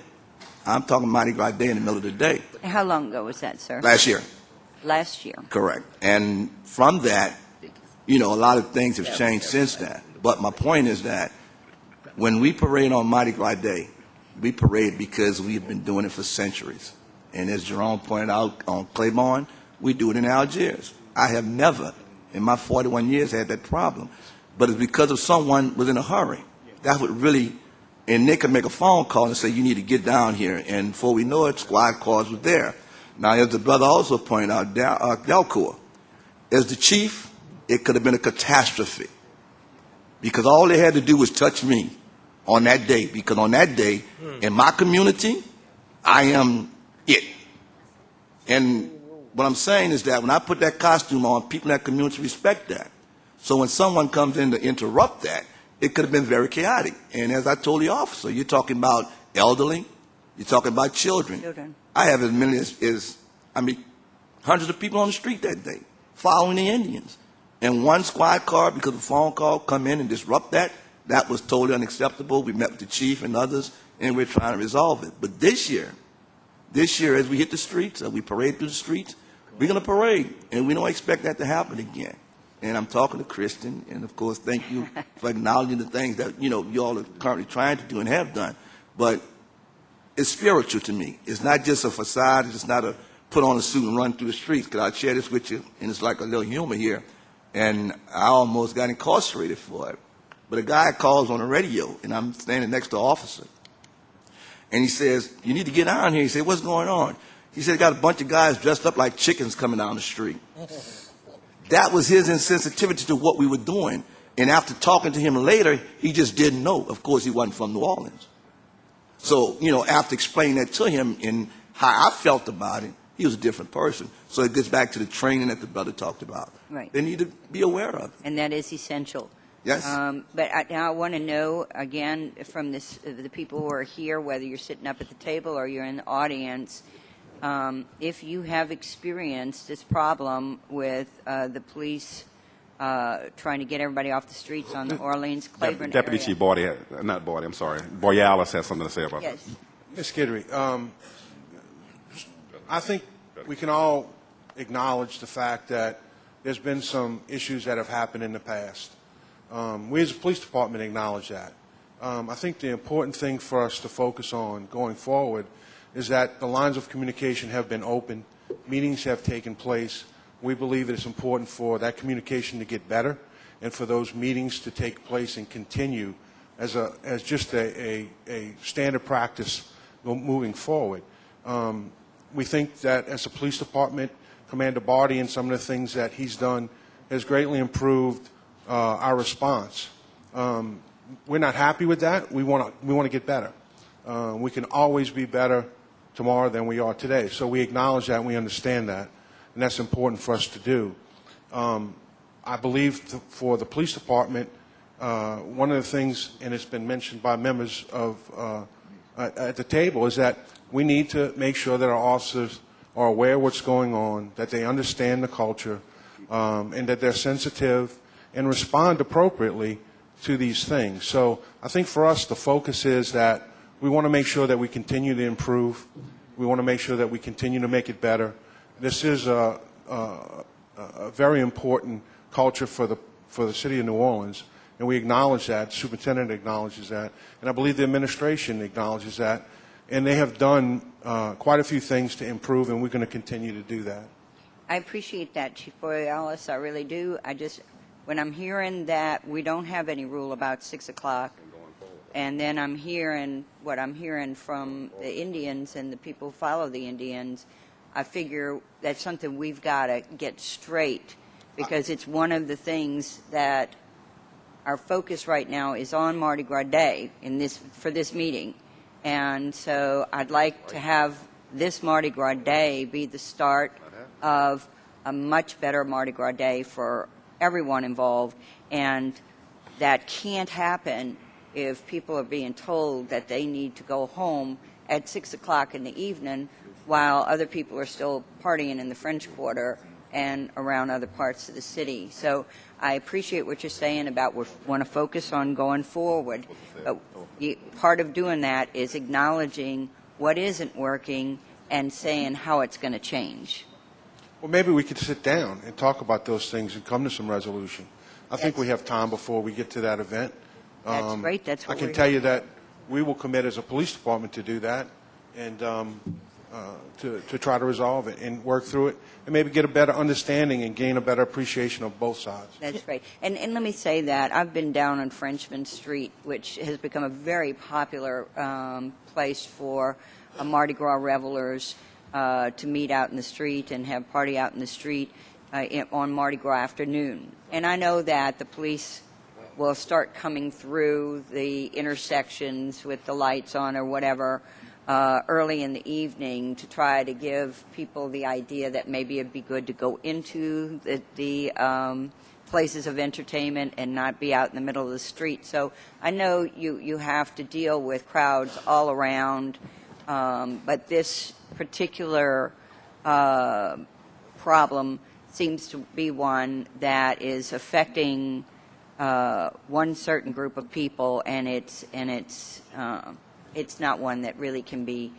I'm talking Mardi Gras Day in the middle of the day. How long ago was that, sir? Last year. Last year. Correct. And from that, a lot of things have changed since then. But my point is that when we parade on Mardi Gras Day, we parade because we've been doing it for centuries. And as Jerome pointed out on Claiborne, we do it in Algiers. I have never, in my 41 years, had that problem. But it's because of someone was in a hurry. That would really, and they could make a phone call and say, you need to get down here. And before we know it, squad cars were there. Now, as the brother also pointed out, Delcourt, as the chief, it could have been a catastrophe. Because all they had to do was touch me on that day. Because on that day, in my community, I am it. And what I'm saying is that when I put that costume on, people in that community respect that. So when someone comes in to interrupt that, it could have been very chaotic. And as I told the officer, you're talking about elderly, you're talking about children. I have as many as hundreds of people on the street that day following the Indians. And one squad car, because of a phone call, come in and disrupt that. That was totally unacceptable. We met with the chief and others, and we're trying to resolve it. But this year, as we hit the streets, as we parade through the streets, we're going to parade, and we don't expect that to happen again. And I'm talking to Kristen, and of course, thank you for acknowledging the things that you all are currently trying to do and have done. But it's spiritual to me. It's not just a facade. It's not a put on a suit and run through the streets. Because I share this with you, and it's like a little humor here. And I almost got incarcerated for it. But a guy calls on the radio, and I'm standing next to an officer. And he says, you need to get down here. He said, what's going on? He said, got a bunch of guys dressed up like chickens coming down the street. That was his insensitivity to what we were doing. And after talking to him later, he just didn't know. Of course, he wasn't from New Orleans. So, after explaining that to him and how I felt about it, he was a different person. So it gets back to the training that the brother talked about. Right. They need to be aware of it. And that is essential. Yes. But I want to know, again, from the people who are here, whether you're sitting up at the table or you're in the audience, if you have experienced this problem with the police trying to get everybody off the streets on the Orleans-Claiborne Deputy area. Chief Borealis has something to say about Yes. Ms. Guidry, I think we can all acknowledge the fact that there's been some issues that have happened in the past. We as a police department acknowledge that. I think the important thing for us to focus on going forward is that the lines of communication have been open, meetings have taken place. We believe that it's important for that communication to get better and for those meetings to take place and continue as just a standard practice moving forward. We think that as a police department, Commander Barty and some of the things that he's done has greatly improved our response. We're not happy with that. We want to get better. We can always be better tomorrow than we are today. So we acknowledge that and we understand that, and that's important for us to do. I believe for the police department, one of the things, and it's been mentioned by members of at the table, is that we need to make sure that our officers are aware of what's going on, that they understand the culture, and that they're sensitive and respond appropriately to these things. So I think for us, the focus is that we want to make sure that we continue to improve. We want to make sure that we continue to make it better. This is a very important culture for the city of New Orleans, and we acknowledge that. The superintendent acknowledges that, and I believe the administration acknowledges that. And they have done quite a few things to improve, and we're going to continue to do that. I appreciate that, Chief Borealis. I really do. When I'm hearing that we don't have any rule about 6 o'clock, and then I'm hearing what I'm hearing from the Indians and the people who follow the Indians, I figure that's something we've got to get straight, because it's one of the things that our focus right now is on Mardi Gras Day for this meeting. And so I'd like to have this Mardi Gras Day be the start of a much better Mardi Gras Day for everyone involved. And that can't happen if people are being told that they need to go home at 6 o'clock in the evening while other people are still partying in the French Quarter and around other parts of the city. So I appreciate what you're saying about we want to focus on going forward. But part of doing that is acknowledging what isn't working and saying how it's going to change. Well, maybe we could sit down and talk about those things and come to some resolution. I think we have time before we get to that event. That's great. That's what I can tell you that we will commit as a police department to do that and to try to resolve it and work through it and maybe get a better understanding and gain a better appreciation of both sides. That's great. And let me say that I've been down on Frenchman Street, which has become a very popular place for Mardi Gras revelers to meet out in the street and have party out in the street on Mardi Gras afternoon. And I know that the police will start coming through the intersections with the lights on or whatever early in the evening to try to give people the idea that maybe it'd be good to go into the places of entertainment and not be out in the middle of the street. So I know you have to deal with crowds all around, but this particular problem seems to be one that is affecting one certain group of people, and it's not one that really can be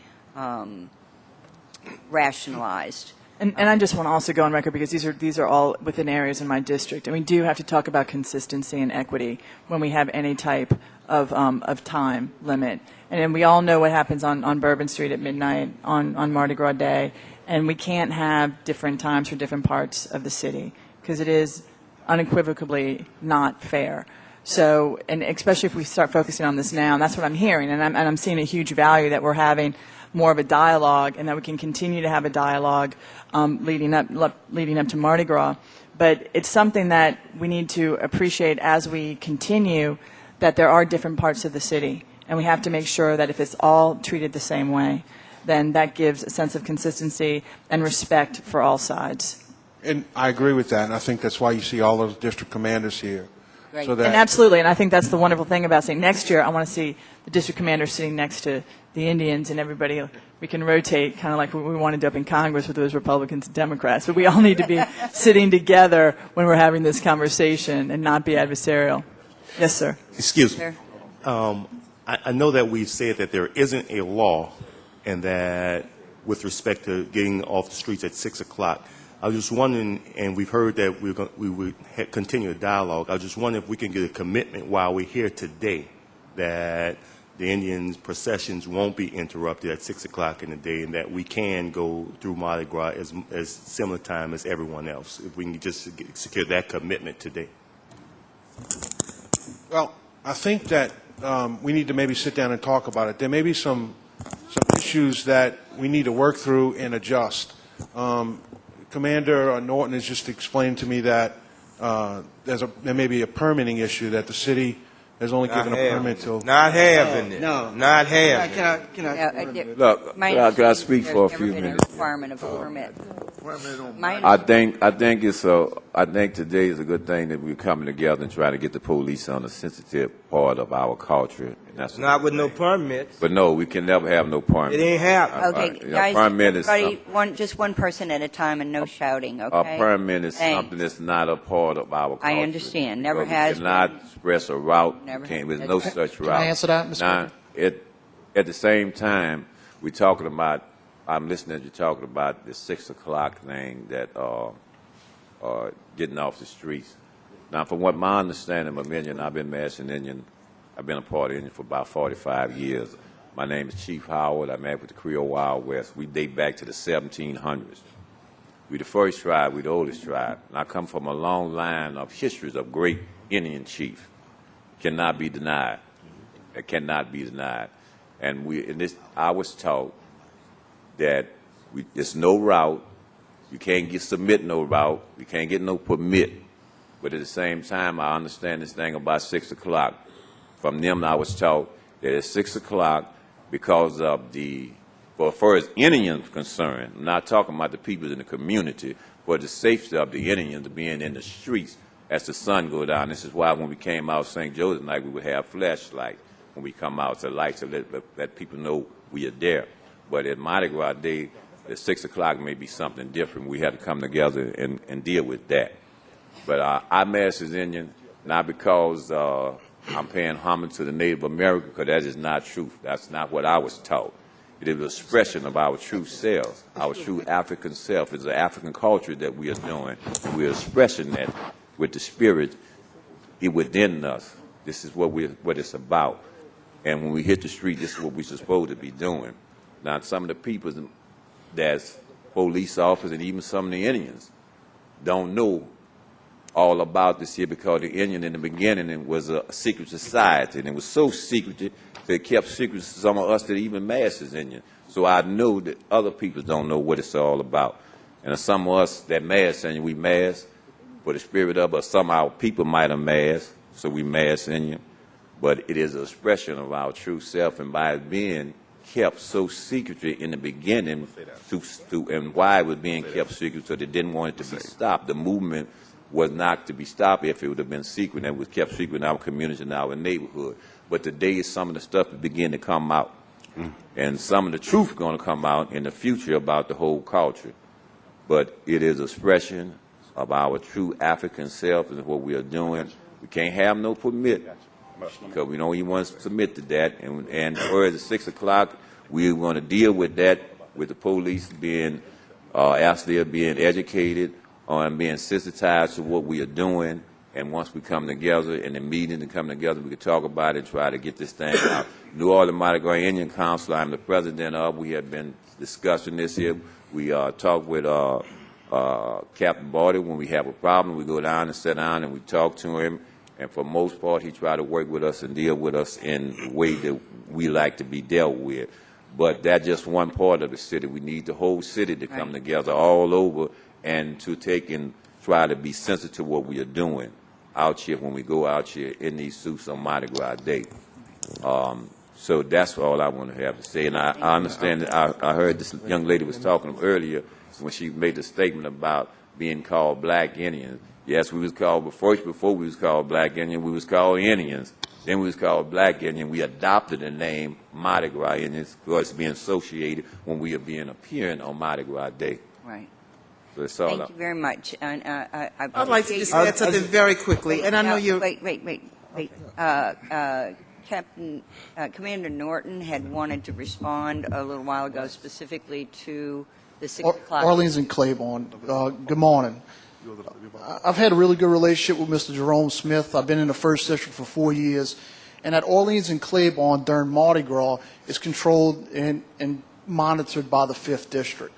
rationalized. And I just want to also go on record, because these are all within areas in my district, and we do have to talk about consistency and equity when we have any type of time limit. And then we all know what happens on Bourbon Street at midnight on Mardi Gras Day, and we can't have different times for different parts of the city, because it is unequivocally not fair. So, and especially if we start focusing on this now, and that's what I'm hearing, and I'm seeing a huge value that we're having more of a dialogue, and that we can continue to have a dialogue leading up to Mardi Gras. But it's something that we need to appreciate as we continue, that there are different parts of the city, and we have to make sure that if it's all treated the same way, then that gives a sense of consistency and respect for all sides. And I agree with that, and I think that's why you see all those district commanders here. Right. So that, and absolutely, and I think that's the wonderful thing about saying next year I want to see the district commander sitting next to the Indians, and everybody, we can rotate, kind of like we wanted up in Congress with those Republicans and Democrats. But we all need to be sitting together when we're having this conversation and not be adversarial. Yes, sir. Excuse me. I know that we've said that there isn't a law, and that with respect to getting off the streets at 6 o'clock, I was just wondering, and we've heard that we would continue a dialogue. I was just wondering if we can get a commitment while we're here today that the Indians' processions won't be interrupted at 6 o'clock in the day, and that we can go through Mardi Gras as similar time as everyone else. If we can just secure that commitment today. well, I think that we need to maybe sit down and talk about it. There may be some issues that we need to work through and adjust. Commander Norton has just explained to me that there may be a permitting issue, that the city has only given a permit till... Not having it. No. Not having it. Can I Look, can I speak for a few minutes? Requirement of a permit. My- I think today is a good thing that we're coming together and trying to get the police on a sensitive part of our culture. And that's Not with no permits. But no, we can never have no permit. It ain't happening. Okay, guys, permit is everybody, just one person at a time and no shouting, okay? a permit is Thanks. something that's not a part of our culture. I understand. Never Because has We cannot express a route. Never Can't, has. there's no such route. I answer that, Mr. Now, at the same time, we're talking about, I'm listening to you talking about the 6 o'clock thing that getting off the streets. Now, from what my understanding of Indian, I've been massing Indian. I've been a part of Indian for about 45 years. My name is Chief Howard. I'm with the Creole Wild West. We date back to the 1700s. We're the first tribe. We're the oldest tribe. And I come from a long line of histories of great Indian chiefs. Cannot be denied. It cannot be denied. And I was taught that there's no route. You can't submit no route. You can't get no permit. But at the same time, I understand this thing about 6 o'clock. From them, I was taught that at 6 o'clock, because of as far as Indians concerned, I'm not talking about the people in the community, but the safety of the Indians being in the streets as the sun go down. This is why when we came out St. Joseph night, we would have flashlights when we come out, to light to let people know we are there. But at Mardi Gras Day, at 6 o'clock may be something different. We had to come together and deal with that. But I mass as Indian, not because I'm paying homage to the Native American, because that is not truth. That's not what I was taught. It is an expression of our true selves, our true African self. It's an African culture that we are doing. We are expressing that with the spirit within us. This is what it's about. And when we hit the street, this is what we're supposed to be doing. Now, some of the people that's police officers and even some of the Indians don't know all about this here, because the Indian in the beginning it was a secret society, and it was so secret that it kept secret to some of us that even mass as Indian. So I know that other people don't know what it's all about. And some of us that mass Indian, we mass for the spirit of us. Some of our people might have mass, so we mass Indian. But it is an expression of our true self, and by it being kept so secretly in the beginning, and why it was being kept secret, so they didn't want it to be stopped. The movement was not to be stopped if it would have been secret, and it was kept secret in our community, in our neighborhood. But today, some of the stuff is beginning to come out, and some of the truth is going to come out in the future about the whole culture. But it is an expression of our true African self, and what we are doing. We can't have no permit, because we don't even want to submit to that. And whereas at 6 o'clock, we want to deal with that, with the police being actually being educated on being sensitized to what we are doing. And once we come together in the meeting and come together, we can talk about it and try to get this thing out. New Orleans Mardi Gras Indian Council, I'm the president of. We have been discussing this here. We talk with Captain Barty when we have a problem. We go down and sit down and we talk to him. And for most part, he try to work with us and deal with us in the way that we like to be dealt with. But that's just one part of the city. We need the whole city to come together all over and to take and try to be sensitive to what we are doing out here when we go out here in these suits on Mardi Gras Day. So that's all I want to have to say. And I understand that I heard this young lady was talking earlier when she made the statement about being called Black Indians. Yes, we was called, before we was called Black Indian, we was called Indians. Then we was called Black Indian. We adopted the name Mardi Gras Indians because it's being associated when we are being appearing on Mardi Gras Day. Right. So it's all Thank you very much. And I'd like to just add something very quickly, and I know you're... Wait. Captain Commander Norton had wanted to respond a little while ago specifically to the 6 o'clock. Orleans and Claiborne, good morning. I've had a really good relationship with Mr. Jerome Smith. I've been in the 1st District for 4 years. And at Orleans and Claiborne during Mardi Gras is controlled and monitored by the 5th District.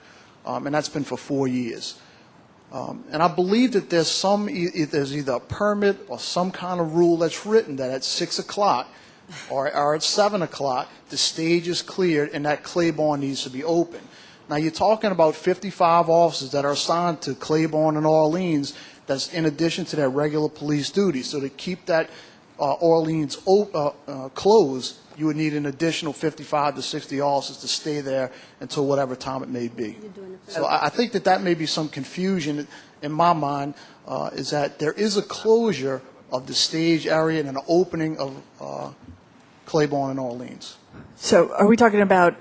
And that's been for 4 years. And I believe that there's either a permit or some kind of rule that's written that at 6 o'clock or at 7 o'clock, the stage is cleared and that Claiborne needs to be open. Now, you're talking about 55 officers that are assigned to Claiborne and Orleans. That's in addition to their regular police duty. So to keep that Orleans closed, you would need an additional 55 to 60 officers to stay there until whatever time it may be. So I think that may be some confusion in my mind, is that there is a closure of the stage area and an opening of Claiborne and Orleans. So are we talking about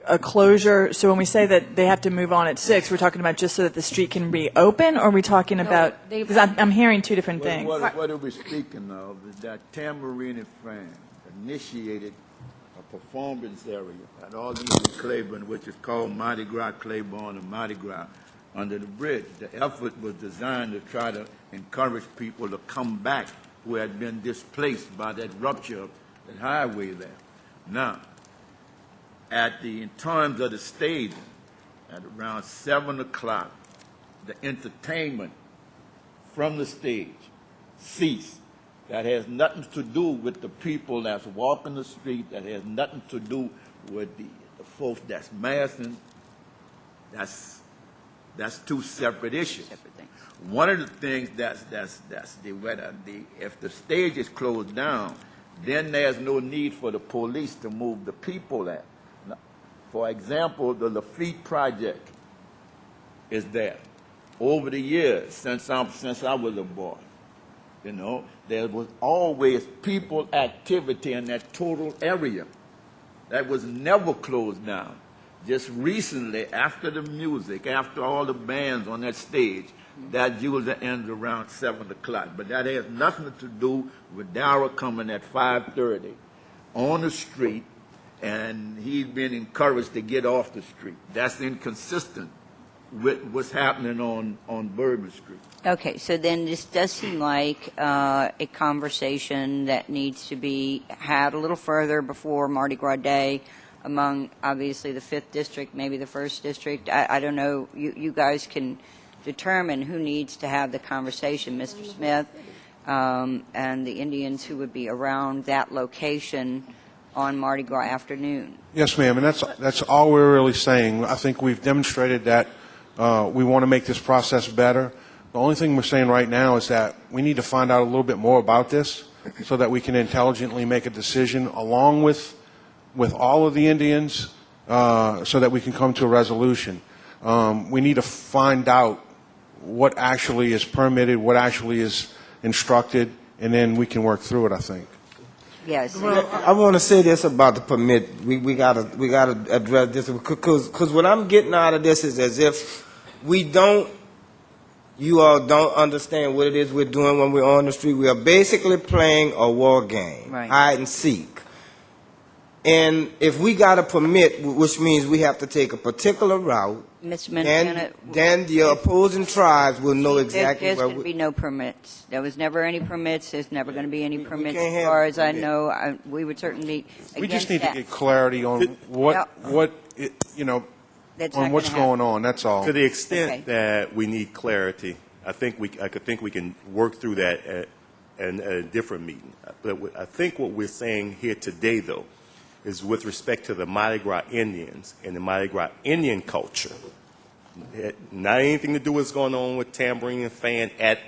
a closure? So when we say that they have to move on at 6, we're talking about just so that the street can reopen, or are we talking about, because I'm hearing two different things. What are we speaking of is that Tambourine and France initiated a performance area at Orleans and Claiborne, which is called Mardi Gras Claiborne and Mardi Gras under the bridge. The effort was designed to try to encourage people to come back who had been displaced by that rupture of that highway there. Now, in terms of the staging, at around 7 o'clock, the entertainment from the stage ceased. That has nothing to do with the people that's walking the street. That has nothing to do with the folks that's massing. That's two separate issues. One of the things if the stage is closed down, then there's no need for the police to move the people out. For example, the Lafitte Project is there. Over the years, since I was a boy, there was always people activity in that total area. That was never closed down. Just recently, after the music, after all the bands on that stage, that usually ends around 7 o'clock. But that has nothing to do with Darryl coming at 5:30 on the street, and he's been encouraged to get off the street. That's inconsistent with what's happening on Bourbon Street. Okay, so then this does seem like a conversation that needs to be had a little further before Mardi Gras Day among, obviously, the 5th District, maybe the 1st District. I don't know. You guys can determine who needs to have the conversation, Mr. Smith, and the Indians who would be around that location on Mardi Gras afternoon. Yes, ma'am, and that's all we're really saying. I think we've demonstrated that we want to make this process better. The only thing we're saying right now is that we need to find out a little bit more about this so that we can intelligently make a decision along with all of the Indians so that we can come to a resolution. We need to find out what actually is permitted, what actually is instructed, and then we can work through it, I think. Yes. Well, I want to say this about the permit. We gotta address this because what I'm getting out of this is as if you all don't understand what it is we're doing when we're on the street. We are basically playing a war game, right. Hide and seek. And if we got a permit, which means we have to take a particular route, and then the opposing tribes will know exactly there's where going to be no permits. There was never any permits. There's never going to be any permits. As far as I know, we would certainly We just need to get clarity on on what's going on. That's all. To the extent that we need clarity, I think we can work through that at a different meeting. But I think what we're saying here today, though, is with respect to the Mardi Gras Indians and the Mardi Gras Indian culture. Not anything to do with what's going on with tambourine and fan at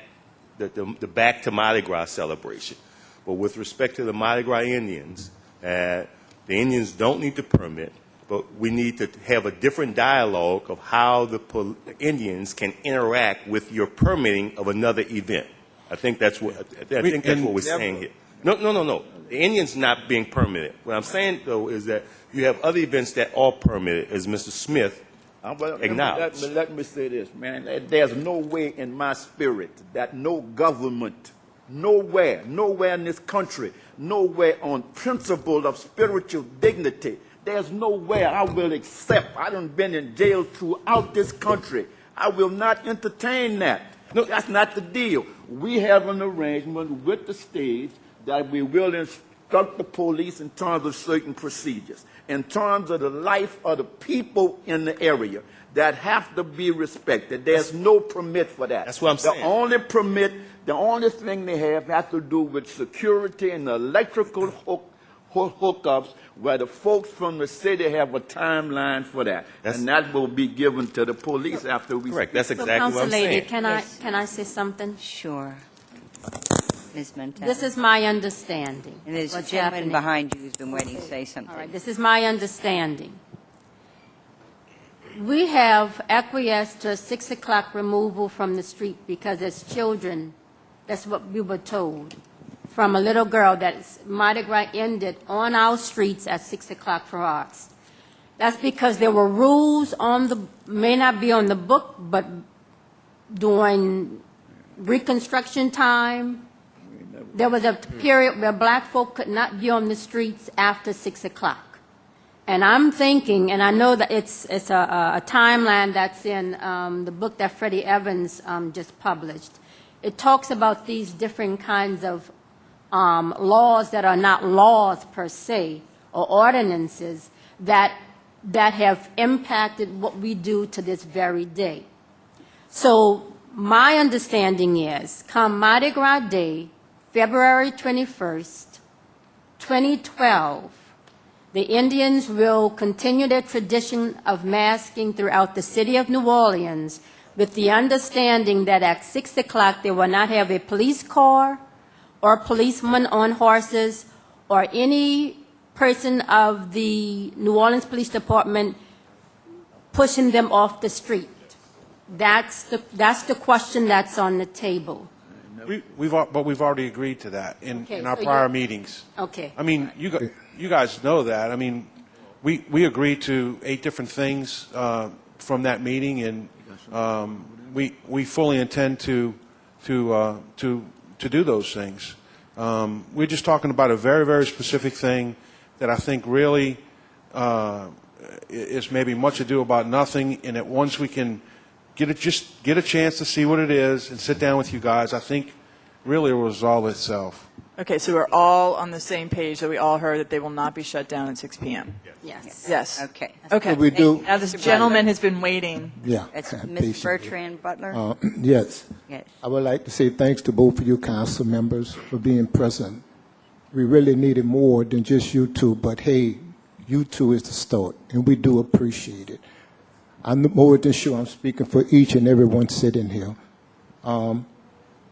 the Back to Mardi Gras celebration. But with respect to the Mardi Gras Indians, the Indians don't need the permit, but we need to have a different dialogue of how the Indians can interact with your permitting of another event. I think that's what we're saying here. No. The Indians not being permitted. What I'm saying, though, is that you have other events that are permitted, as Mr. Smith acknowledged. Let me say this, man. There's no way in my spirit that no government, nowhere in this country, nowhere on principle of spiritual dignity, there's nowhere I will accept. I done been in jail throughout this country. I will not entertain that. No, that's not the deal. We have an arrangement with the stage that we will instruct the police in terms of certain procedures, in terms of the life of the people in the area that have to be respected. There's no permit for that. That's what I'm saying. The only thing they have has to do with security and electrical hookups where the folks from the city have a timeline for that. And that will be given to the police after we... Correct. That's exactly what I'm saying. Can I say something? Sure. Ms. Montana. This is my understanding. And there's a what's gentleman happening. behind you who's been waiting to say something. All right, this is my understanding. We have acquiesced to a 6 o'clock removal from the street because as children, that's what we were told from a little girl that Mardi Gras ended on our streets at 6 o'clock for us. That's because there were rules on the, may not be on the book, but during Reconstruction time, there was a period where black folk could not be on the streets after 6 o'clock. And I'm thinking, and I know that it's a timeline that's in the book that Freddie Evans just published. It talks about these different kinds of laws that are not laws per se, or ordinances that have impacted what we do to this very day. So my understanding is, come Mardi Gras Day, February 21st, 2012, the Indians will continue their tradition of masking throughout the city of New Orleans with the understanding that at 6 o'clock they will not have a police car or policemen on horses or any person of the New Orleans Police Department pushing them off the street. That's the question that's on the table. We've already agreed to that in our so prior meetings. Okay. I mean, you guys know that. I mean, we agreed to 8 different things from that meeting, and we fully intend to do those things. We're just talking about a very, very specific thing that I think really is maybe much ado about nothing, and that once we can get a chance to see what it is and sit down with you guys, I think really it will resolve itself. Okay, so we're all on the same page that we all heard that they will not be shut down at 6 p.m. Yes. Yes. Okay. Okay. We do. Now this gentleman has been waiting. Yeah. That's Ms. Bertrand Butler? Yes. Yes. I would like to say thanks to both of you council members for being present. We really needed more than just you two, but hey, you two is the start, and we do appreciate it. I'm more than sure I'm speaking for each and every one sitting here.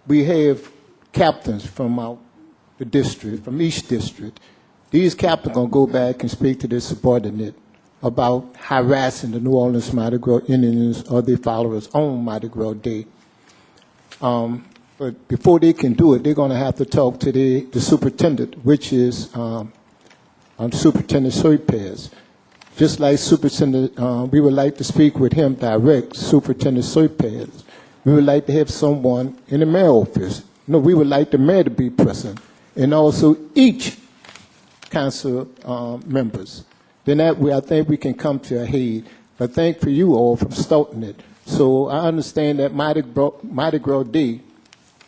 We have captains from the district, from each district. These captains are going to go back and speak to their subordinate about harassing the New Orleans Mardi Gras Indians or their followers on Mardi Gras Day. But before they can do it, they're going to have to talk to the superintendent, which is Superintendent Soipez. Just like Superintendent, we would like to speak with him direct, Superintendent Soipez. We would like to have someone in the mayor's office. No, we would like the mayor to be present, and also each council members. Then that way, I think we can come to a head. But thank for you all for starting it. So I understand that Mardi Gras Day,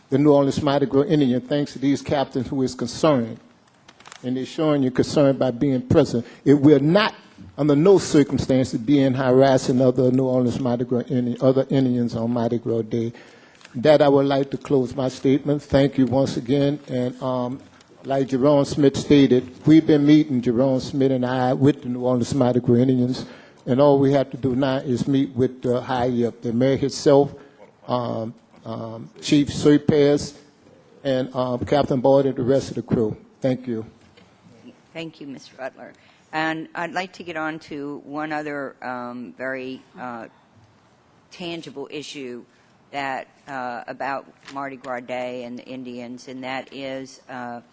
the New Orleans Mardi Gras Indian, thanks to these captains who is concerned, and they're showing you concern by being present. It will not, under no circumstances, being harassing other New Orleans Mardi Gras other Indians on Mardi Gras Day. That I would like to close my statement. Thank you once again. And like Jerome Smith stated, we've been meeting, Jerome Smith and I, with the New Orleans Mardi Gras Indians. And all we have to do now is meet with the high up, the mayor himself, Chief Soipez, and Captain Boyd and the rest of the crew. Thank you. Thank you, Mr. Butler. And I'd like to get on to one other very tangible issue that about Mardi Gras Day and the Indians, and that is a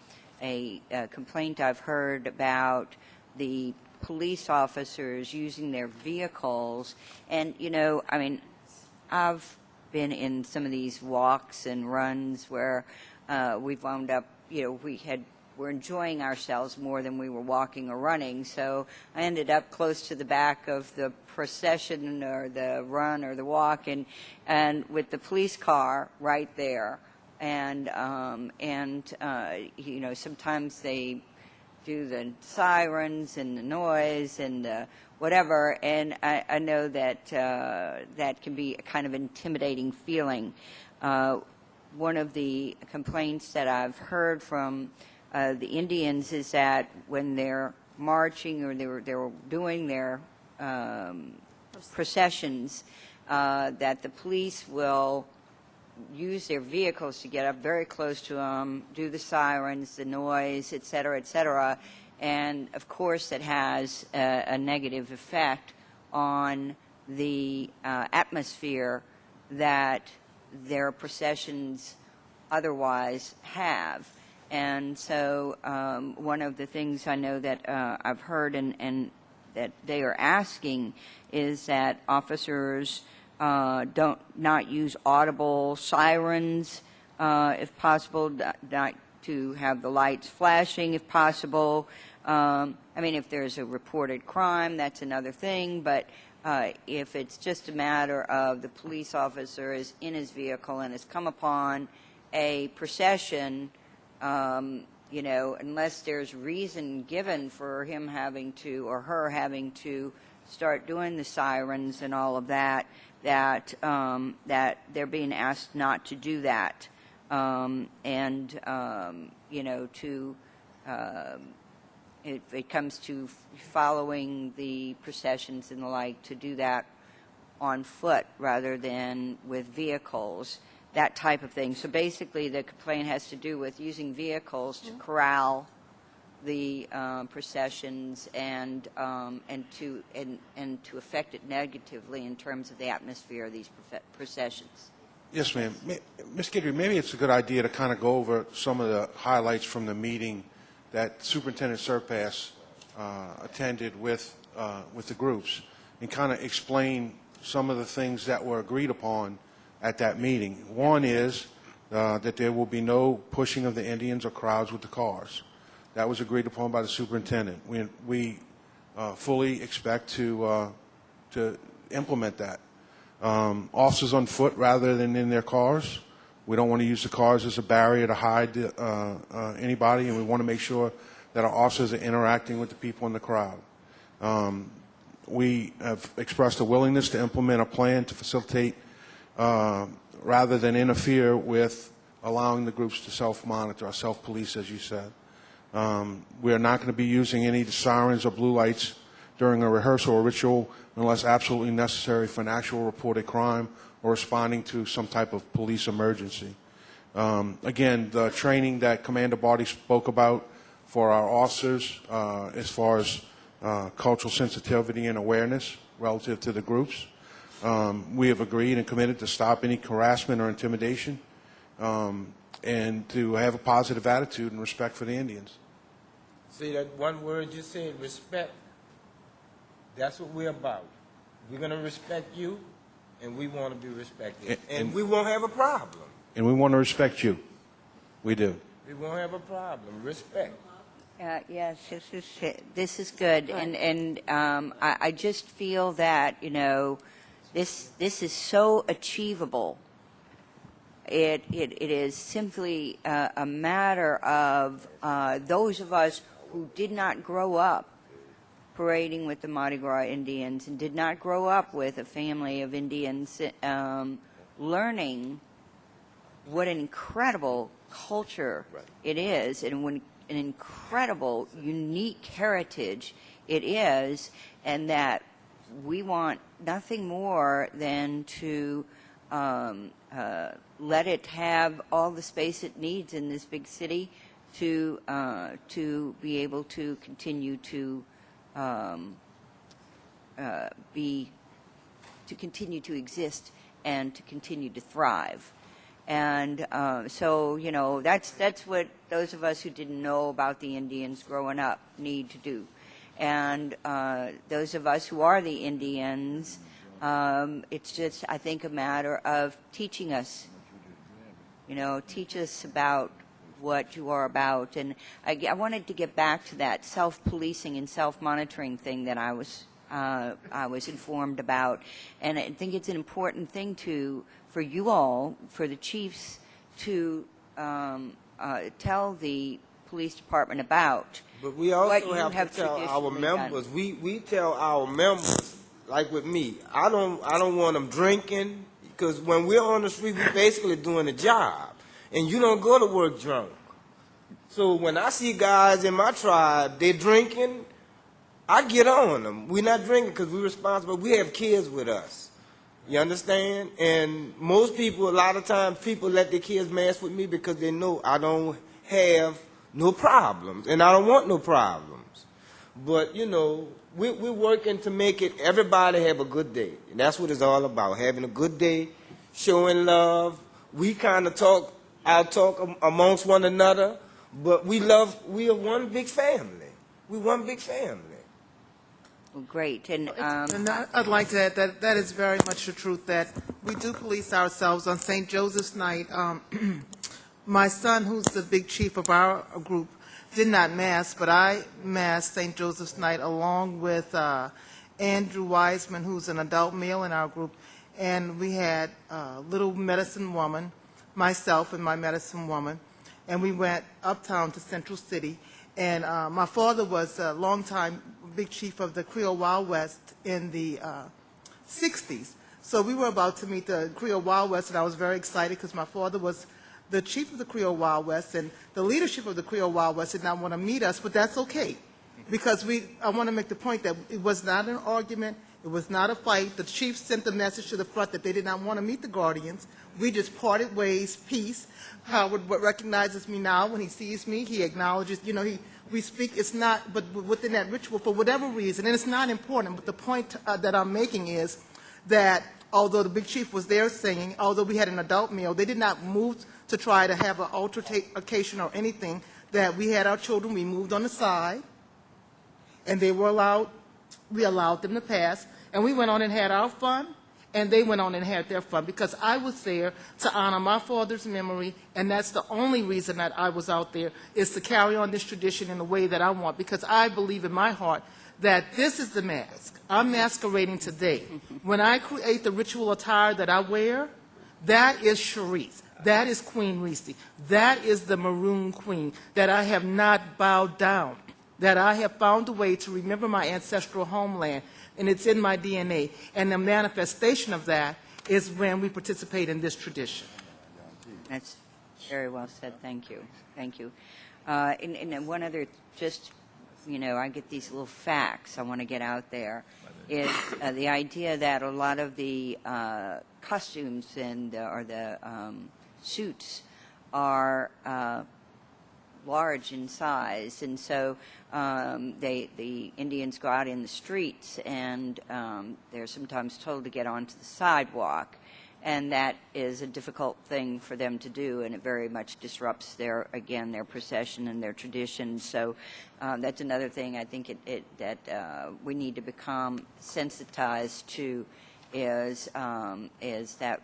complaint I've heard about the police officers using their vehicles. And, you know, I mean, I've been in some of these walks and runs where we've wound up, you know, we're enjoying ourselves more than we were walking or running. So I ended up close to the back of the procession or the run or the walk, and with the police car right there. And you know, sometimes they do the sirens and the noise and whatever, and I know that that can be a kind of intimidating feeling. One of the complaints that I've heard from the Indians is that when they're marching or they're doing their processions, that the police will use their vehicles to get up very close to them, do the sirens, the noise, et cetera, and of course that has a negative effect on the atmosphere that their processions otherwise have. And so one of the things I know that I've heard and that they are asking is that officers don't not use audible sirens if possible, not to have the lights flashing if possible. I mean, if there's a reported crime, that's another thing, but if it's just a matter of the police officer is in his vehicle and has come upon a procession, you know, unless there's reason given for him having to or her having to start doing the sirens and all of that, that they're being asked not to do that, you know, to if it comes to following the processions and the like, to do that on foot rather than with vehicles, that type of thing. So basically the complaint has to do with using vehicles to corral the processions and to affect it negatively in terms of the atmosphere of these processions. Yes, ma'am. Ms. Guidry, maybe it's a good idea to kind of go over some of the highlights from the meeting that Superintendent Surpass attended with the groups and kind of explain some of the things that were agreed upon at that meeting. One is that there will be no pushing of the Indians or crowds with the cars. That was agreed upon by the superintendent. We fully expect to implement that. Officers on foot rather than in their cars. We don't want to use the cars as a barrier to hide anybody, and we want to make sure that our officers are interacting with the people in the crowd. We have expressed a willingness to implement a plan to facilitate rather than interfere with allowing the groups to self-monitor or self-police, as you said. We are not going to be using any sirens or blue lights during a rehearsal or ritual unless absolutely necessary for an actual reported crime or responding to some type of police emergency. Again, the training that Commander Barty spoke about for our officers as far as cultural sensitivity and awareness relative to the groups. We have agreed and committed to stop any harassment or intimidation and to have a positive attitude and respect for the Indians. See that one word you said, respect? That's what we're about. We're going to respect you, and we want to be respected. And we won't have a problem. And we want to respect you. We do. We won't have a problem. Respect. Yes, this is good, and I just feel that, you know, this is so achievable. It is simply a matter of those of us who did not grow up parading with the Mardi Gras Indians and did not grow up with a family of Indians, learning what an incredible culture it is and when an incredible, unique heritage it is, and that we want nothing more than to let it have all the space it needs in this big city to be able to continue to continue to exist and to continue to thrive. And so, you know, that's what those of us who didn't know about the Indians growing up need to do. And those of us who are the Indians, it's just, I think, a matter of teaching us, you know, teach us about what you are about. And I wanted to get back to that self-policing and self-monitoring thing that I was informed about. And I think it's an important thing for you all, for the chiefs, to tell the police department about. But we also have to tell our members. We tell our members, like with me, I don't want them drinking, because when we're on the street, we're basically doing a job, and you don't go to work drunk. So when I see guys in my tribe, they're drinking, I get on them. We're not drinking because we're responsible. We have kids with us. You understand? And most people, a lot of times, people let their kids mess with me because they know I don't have no problems, and I don't want no problems. But, you know, we're working to make it, everybody have a good day. And that's what it's all about, having a good day, showing love. We kind of talk, I'll talk amongst one another, but we are one big family. We're one big family. Well, great. And I'd like to add that that is very much the truth, that we do police ourselves. On St. Joseph's night, my son, who's the big chief of our group, did not mass, but I massed St. Joseph's night along with Andrew Wiseman, who's an adult male in our group, and we had a little medicine woman, myself and my medicine woman, and we went uptown to Central City. And my father was a longtime big chief of the Creole Wild West in the 60s. So we were about to meet the Creole Wild West, and I was very excited because my father was the chief of the Creole Wild West, and the leadership of the Creole Wild West did not want to meet us, but that's okay. Because I want to make the point that it was not an argument, it was not a fight. The chief sent the message to the front that they did not want to meet the Guardians. We just parted ways, peace. Howard recognizes me now. When he sees me, he acknowledges, you know, we speak, it's not, but within that ritual, for whatever reason, and it's not important, but the point that I'm making is that although the big chief was there singing, although we had an adult meal, they did not move to try to have an altercation or anything, that we had our children, we moved on the side, and they were allowed, we allowed them to pass, and we went on and had our fun, and they went on and had their fun, because I was there to honor my father's memory, and that's the only reason that I was out there, is to carry on this tradition in the way that I want, because I believe in my heart that this is the mask. I'm masquerading today. When I create the ritual attire that I wear, that is Cherice. That is Queen Reese. That is the Maroon Queen, that I have not bowed down, that I have found a way to remember my ancestral homeland, and it's in my DNA. And the manifestation of that is when we participate in this tradition. That's very well said. Thank you. Thank you. And one other, just, you know, I get these little facts I want to get out there, is the idea that a lot of the costumes and or the suits are large in size, and so the Indians go out in the streets, and they're sometimes told to get onto the sidewalk, and that is a difficult thing for them to do, and it very much disrupts their procession and their tradition. So that's another thing I think that we need to become sensitized to, is that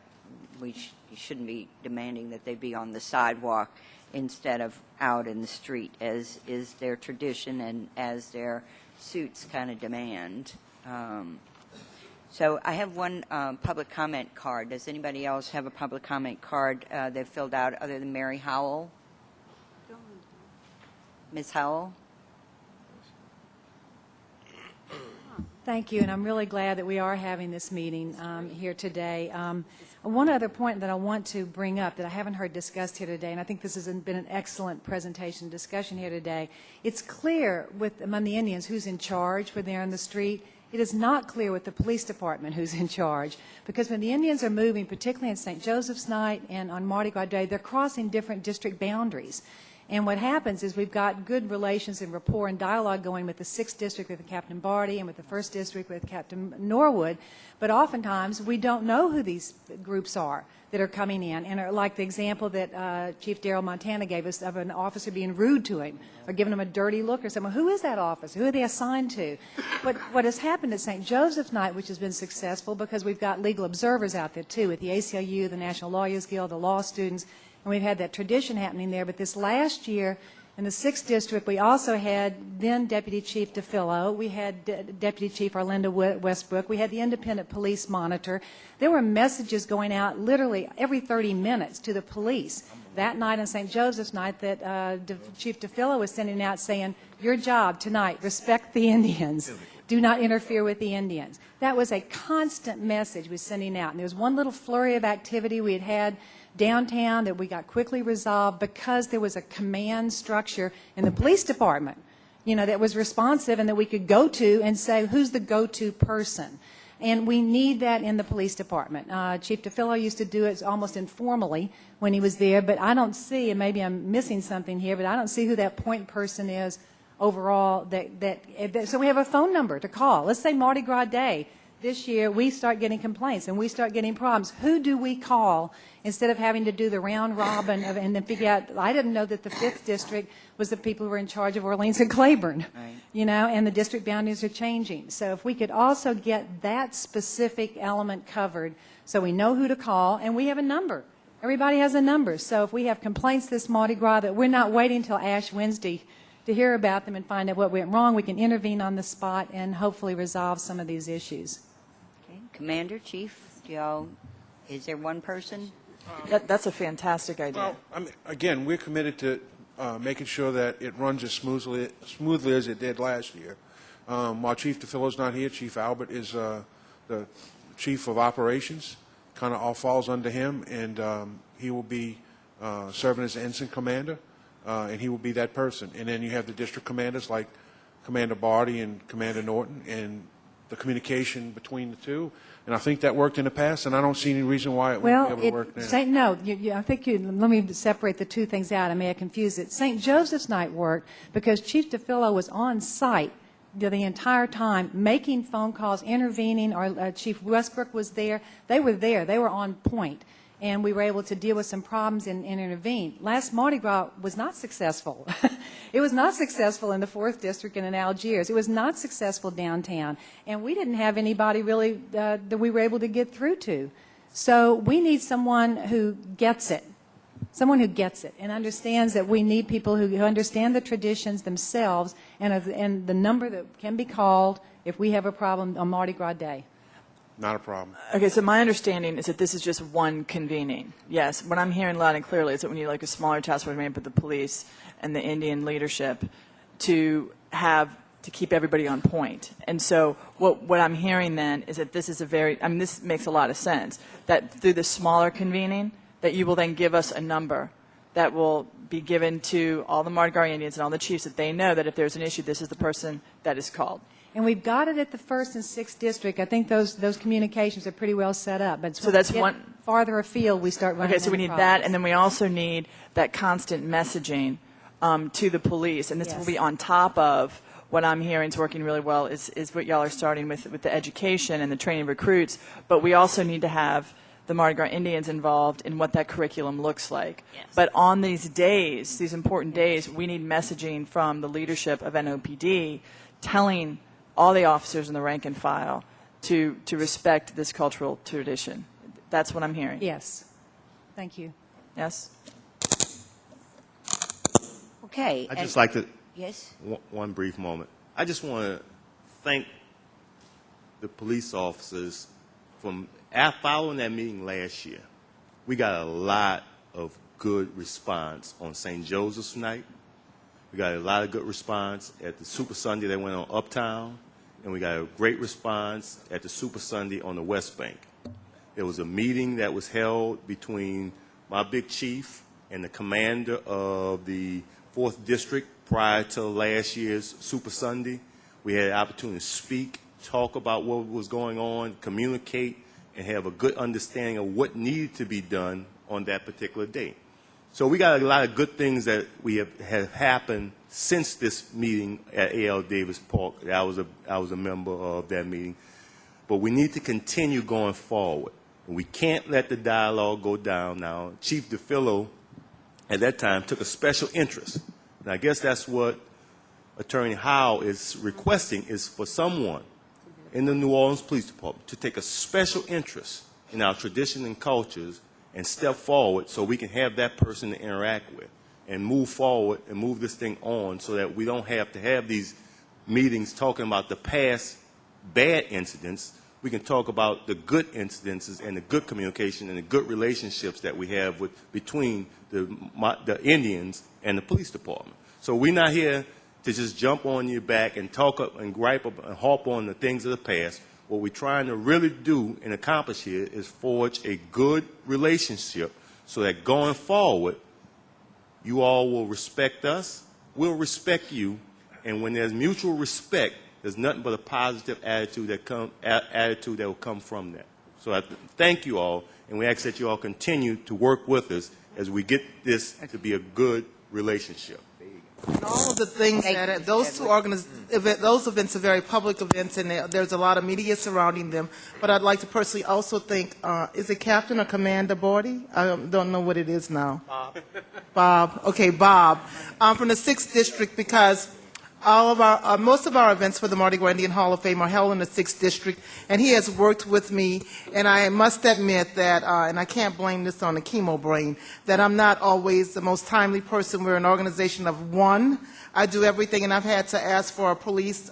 we shouldn't be demanding that they be on the sidewalk instead of out in the street, as is their tradition and as their suits kind of demand. So I have one public comment card. Does anybody else have a public comment card they've filled out other than Mary Howell? Ms. Howell? Thank you, and I'm really glad that we are having this meeting here today. One other point that I want to bring up that I haven't heard discussed here today, and I think this has been an excellent presentation discussion here today. It's clear among the Indians who's in charge when they're on the street. It is not clear with the police department who's in charge, because when the Indians are moving, particularly in St. Joseph's Night and on Mardi Gras Day, they're crossing different district boundaries. And what happens is we've got good relations and rapport and dialogue going with the 6th District with Captain Barty and with the 1st District with Captain Norwood, but oftentimes we don't know who these groups are that are coming in, and like the example that Chief Darryl Montana gave us of an officer being rude to him or giving him a dirty look or something. Who is that officer? Who are they assigned to? But what has happened at St. Joseph's Night, which has been successful because we've got legal observers out there too, with the ACLU, the National Lawyers Guild, the law students, and we've had that tradition happening there. But this last year, in the 6th District, we also had then Deputy Chief DeFillo. We had Deputy Chief Arlinda Westbrook. We had the Independent Police Monitor. There were messages going out literally every 30 minutes to the police. That night on St. Joseph's Night that Chief DeFillo was sending out saying, your job tonight, respect the Indians. Do not interfere with the Indians. That was a constant message we were sending out. And there was one little flurry of activity we had downtown that we got quickly resolved because there was a command structure in the police department, you know, that was responsive and that we could go to and say, who's the go-to person? And we need that in the police department. Chief DeFillo used to do it almost informally when he was there, but I don't see, and maybe I'm missing something here, but I don't see who that point person is overall. So we have a phone number to call. Let's say Mardi Gras Day. This year, we start getting complaints and we start getting problems. Who do we call instead of having to do the round robin and then figure out? I didn't know that the 5th District was the people who were in charge of Orleans and Claiborne, and the district boundaries are changing. So if we could also get that specific element covered so we know who to call, and we have a number. Everybody has a number. So if we have complaints this Mardi Gras, that we're not waiting until Ash Wednesday to hear about them and find out what went wrong, we can intervene on the spot and hopefully resolve some of these issues. Commander, Chief, is there one person? That's a fantastic idea. Well, again, we're committed to making sure that it runs as smoothly as it did last year. While Chief DeFillo's not here, Chief Albert is the Chief of Operations. Kind of all falls under him, and he will be serving as ensign commander, and he will be that person. And then you have the district commanders like Commander Barty and Commander Norton, and the communication between the two. And I think that worked in the past, and I don't see any reason why it wouldn't be able to work now. I think let me separate the two things out. I may have confused it. St. Joseph's Night worked because Chief DeFillo was on site the entire time, making phone calls, intervening. Our Chief Westbrook was there. They were there. They were on point. And we were able to deal with some problems and intervene. Last Mardi Gras was not successful. It was not successful in the 4th District and in Algiers. It was not successful downtown. And we didn't have anybody really that we were able to get through to. So we need someone who gets it. Someone who gets it and understands that we need people who understand the traditions themselves and the number that can be called if we have a problem on Mardi Gras Day. Not a problem. Okay, so my understanding is that this is just one convening. Yes, what I'm hearing loud and clearly is that we need like a smaller task force made with the police and the Indian leadership to keep everybody on point. And so what I'm hearing then is that this is this makes a lot of sense, that through the smaller convening, that you will then give us a number that will be given to all the Mardi Gras Indians and all the chiefs, that they know that if there's an issue, this is the person that is called. And we've got it at the 1st and 6th District. I think those communications are pretty well set up. But so that's one farther afield we start running. Okay, so we need that, and then we also need that constant messaging to the police, and this will be on top of what I'm hearing is working really well is what y'all are starting with the education and the training recruits. But we also need to have the Mardi Gras Indians involved in what that curriculum looks like. Yes. But on these days, these important days, we need messaging from the leadership of NOPD telling all the officers in the rank and file to respect this cultural tradition. That's what I'm hearing. Yes. Thank you. Yes? Okay. I'd just like to, yes? one brief moment. I just want to thank the police officers from following that meeting last year. We got a lot of good response on St. Joseph's Night. We got a lot of good response at the Super Sunday that went on Uptown. And we got a great response at the Super Sunday on the West Bank. There was a meeting that was held between my big chief and the commander of the 4th District prior to last year's Super Sunday. We had an opportunity to speak, talk about what was going on, communicate, and have a good understanding of what needed to be done on that particular day. So we got a lot of good things that we have happened since this meeting at A.L. Davis Park. I was a member of that meeting. But we need to continue going forward. We can't let the dialogue go down now. Chief DeFillo, at that time, took a special interest. And I guess that's what Attorney Howe is requesting, is for someone in the New Orleans Police Department to take a special interest in our tradition and cultures and step forward so we can have that person to interact with and move forward and move this thing on so that we don't have to have these meetings talking about the past bad incidents. We can talk about the good incidences and the good communication and the good relationships that we have between the Indians and the police department. So we're not here to just jump on your back and talk up and gripe up and harp on the things of the past. What we're trying to really do and accomplish here is forge a good relationship so that going forward, you all will respect us, we'll respect you, and when there's mutual respect, there's nothing but a positive attitude that will come from that. So I thank you all, and we ask that you all continue to work with us as we get this to be a good relationship. And all of the things that those those events are very public events, and there's a lot of media surrounding them. But I'd like to personally also thank, is it Captain or Commander Bordy? I don't know what it is now. Bob. Okay, Bob, from the 6th District, because all of our, most of our events for the Mardi Gras Indian Hall of Fame are held in the 6th District, and he has worked with me, and I must admit that, and I can't blame this on the chemo brain, that I'm not always the most timely person. We're an organization of one. I do everything, and I've had to ask for police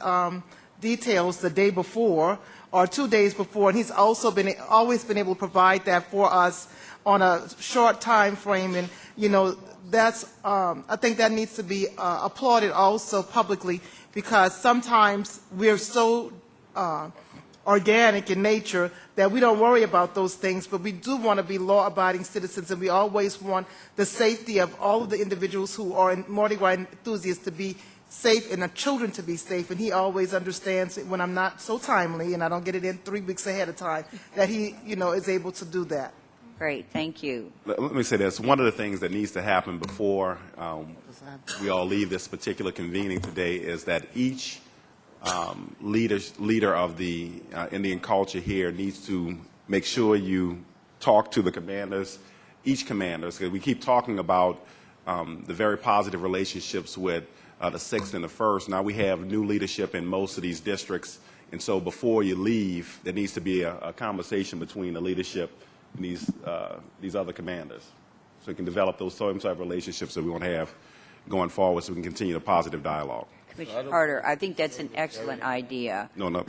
details the day before or 2 days before, and he's also always been able to provide that for us on a short time frame, and, you know, that's, I think that needs to be applauded also publicly, because sometimes we're so organic in nature that we don't worry about those things, but we do want to be law-abiding citizens, and we always want the safety of all of the individuals who are Mardi Gras enthusiasts to be safe and the children to be safe, and he always understands when I'm not so timely and I don't get it in 3 weeks ahead of time, that he, you know, is able to do that. Great, thank you. Let me say this. One of the things that needs to happen before we all leave this particular convening today is that each leader of the Indian culture here needs to make sure you talk to the commanders, each commanders, because we keep talking about the very positive relationships with the 6th and the 1st. Now we have new leadership in most of these districts, and so before you leave, there needs to be a conversation between the leadership and these other commanders, so we can develop those same type of relationships that we want to have going forward, so we can continue the positive dialogue. Commissioner Carter, I think that's an excellent idea. No.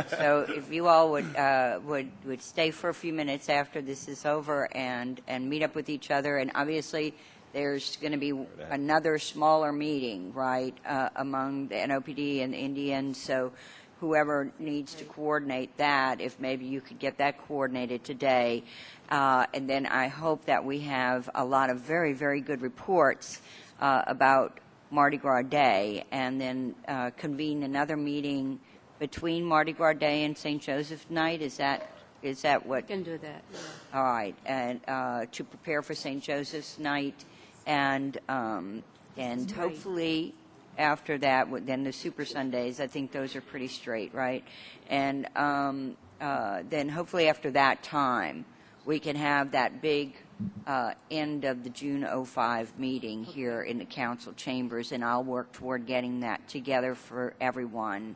So if you all would stay for a few minutes after this is over and meet up with each other, and obviously there's going to be another smaller meeting, right, among the NOPD and the Indians, so whoever needs to coordinate that, if maybe you could get that coordinated today. And then I hope that we have a lot of very, very good reports about Mardi Gras Day, and then convene another meeting between Mardi Gras Day and St. Joseph Night. Is that what? We can do that. Yeah. All right, and to prepare for St. Joseph's Night, and hopefully after that, then the Super Sundays. I think those are pretty straight, right? And then hopefully after that time, we can have that big end of the June 05 meeting here in the council chambers, and I'll work toward getting that together for everyone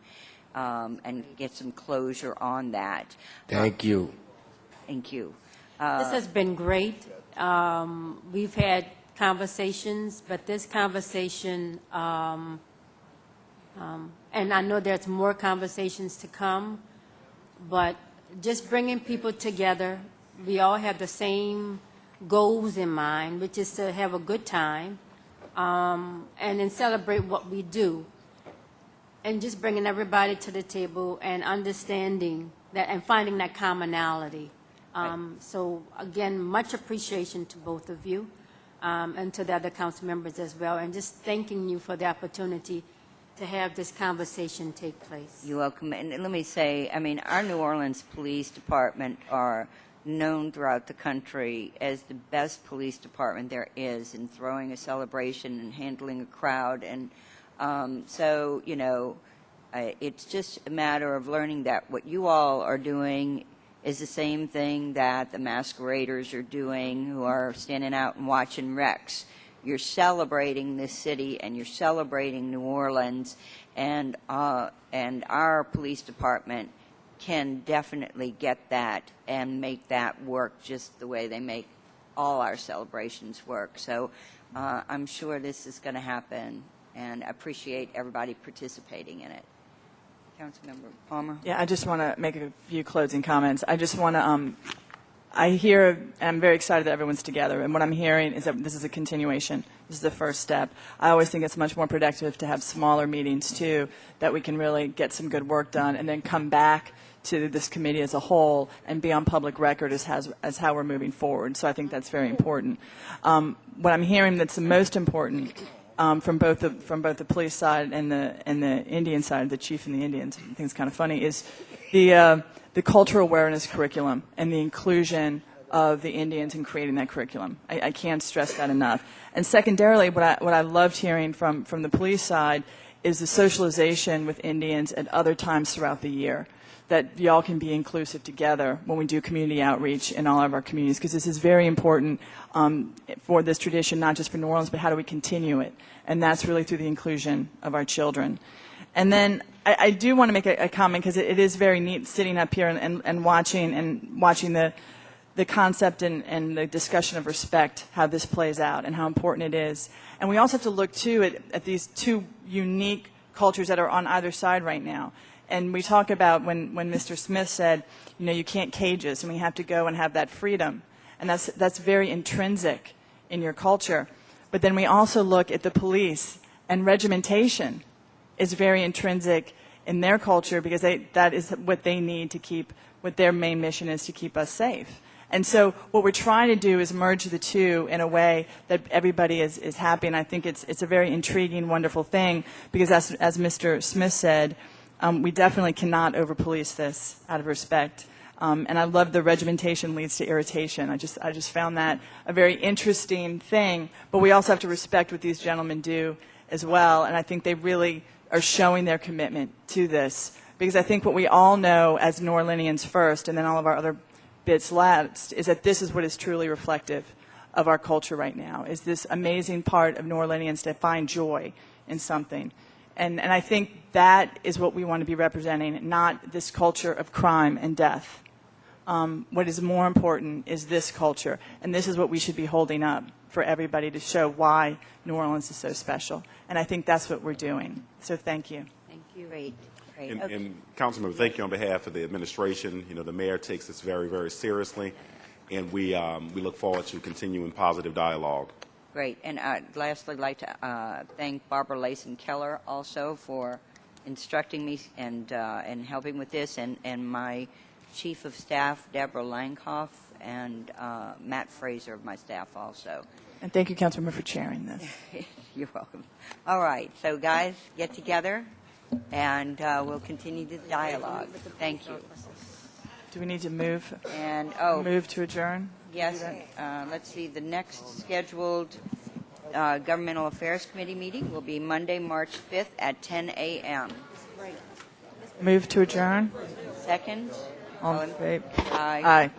and get some closure on that. Thank you. Thank you. This has been great. We've had conversations, but this conversation, and I know there's more conversations to come, but just bringing people together, we all have the same goals in mind, which is to have a good time and then celebrate what we do, and just bringing everybody to the table and understanding that and finding that commonality. So again, much appreciation to both of you and to the other council members as well, and just thanking you for the opportunity to have this conversation take place. You're welcome. And let me say, I mean, our New Orleans Police Department are known throughout the country as the best police department there is in throwing a celebration and handling a crowd. And so, you know, it's just a matter of learning that what you all are doing is the same thing that the masqueraders are doing who are standing out and watching wrecks. You're celebrating this city, and you're celebrating New Orleans, and our police department can definitely get that and make that work just the way they make all our celebrations work. So I'm sure this is going to happen, and I appreciate everybody participating in it. Councilmember Palmer? Yeah, I just want to make a few closing comments. I just want to, I hear, and I'm very excited that everyone's together, and what I'm hearing is that this is a continuation. This is the first step. I always think it's much more productive to have smaller meetings, too, that we can really get some good work done and then come back to this committee as a whole and be on public record as how we're moving forward. So I think that's very important. What I'm hearing that's the most important from both the police side and the Indian side, the chief and the Indians. I think it's kind of funny is the cultural awareness curriculum and the inclusion of the Indians in creating that curriculum. I can't stress that enough. And secondarily, what I loved hearing from the police side is the socialization with Indians at other times throughout the year, that y'all can be inclusive together when we do community outreach in all of our communities, because this is very important for this tradition, not just for New Orleans, but how do we continue it? And that's really through the inclusion of our children. And then I do want to make a comment, because it is very neat sitting up here and watching the concept and the discussion of respect, how this plays out and how important it is. And we also have to look, too, at these two unique cultures that are on either side right now. And we talk about when Mr. Smith said, you know, you can't cage us, and we have to go and have that freedom. And that's very intrinsic in your culture. But then we also look at the police, and regimentation is very intrinsic in their culture, because that is what they need to keep, what their main mission is, to keep us safe. And so what we're trying to do is merge the two in a way that everybody is happy. And I think it's a very intriguing, wonderful thing, because as Mr. Smith said, we definitely cannot over-police this out of respect. And I love the regimentation leads to irritation. I just found that a very interesting thing. But we also have to respect what these gentlemen do as well. And I think they really are showing their commitment to this. Because I think what we all know as New Orleanians first, and then all of our other bits last, is that this is what is truly reflective of our culture right now, is this amazing part of New Orleanians to find joy in something. And I think that is what we want to be representing, not this culture of crime and death. What is more important is this culture, and this is what we should be holding up for everybody to show why New Orleans is so special. And I think that's what we're doing. So thank you. Thank you. Great. And Councilmember, thank you on behalf of the administration. You know, the mayor takes this very, very seriously, and we look forward to continuing positive dialogue. Great. And I'd lastly like to thank Barbara Layson Keller also for instructing me and helping with this, and my chief of staff, Deborah Langhoff, and Matt Fraser of my staff also. And thank you, Councilmember, for chairing this. You're welcome. All right. So, guys, get together, and we'll continue the dialogue. Thank you. Do we need to move? And move to adjourn? Yes. Let's see. The next scheduled Governmental Affairs Committee meeting will be Monday, March 5th at 10 a.m. Move to adjourn? Second. All in favor? Aye. Aye.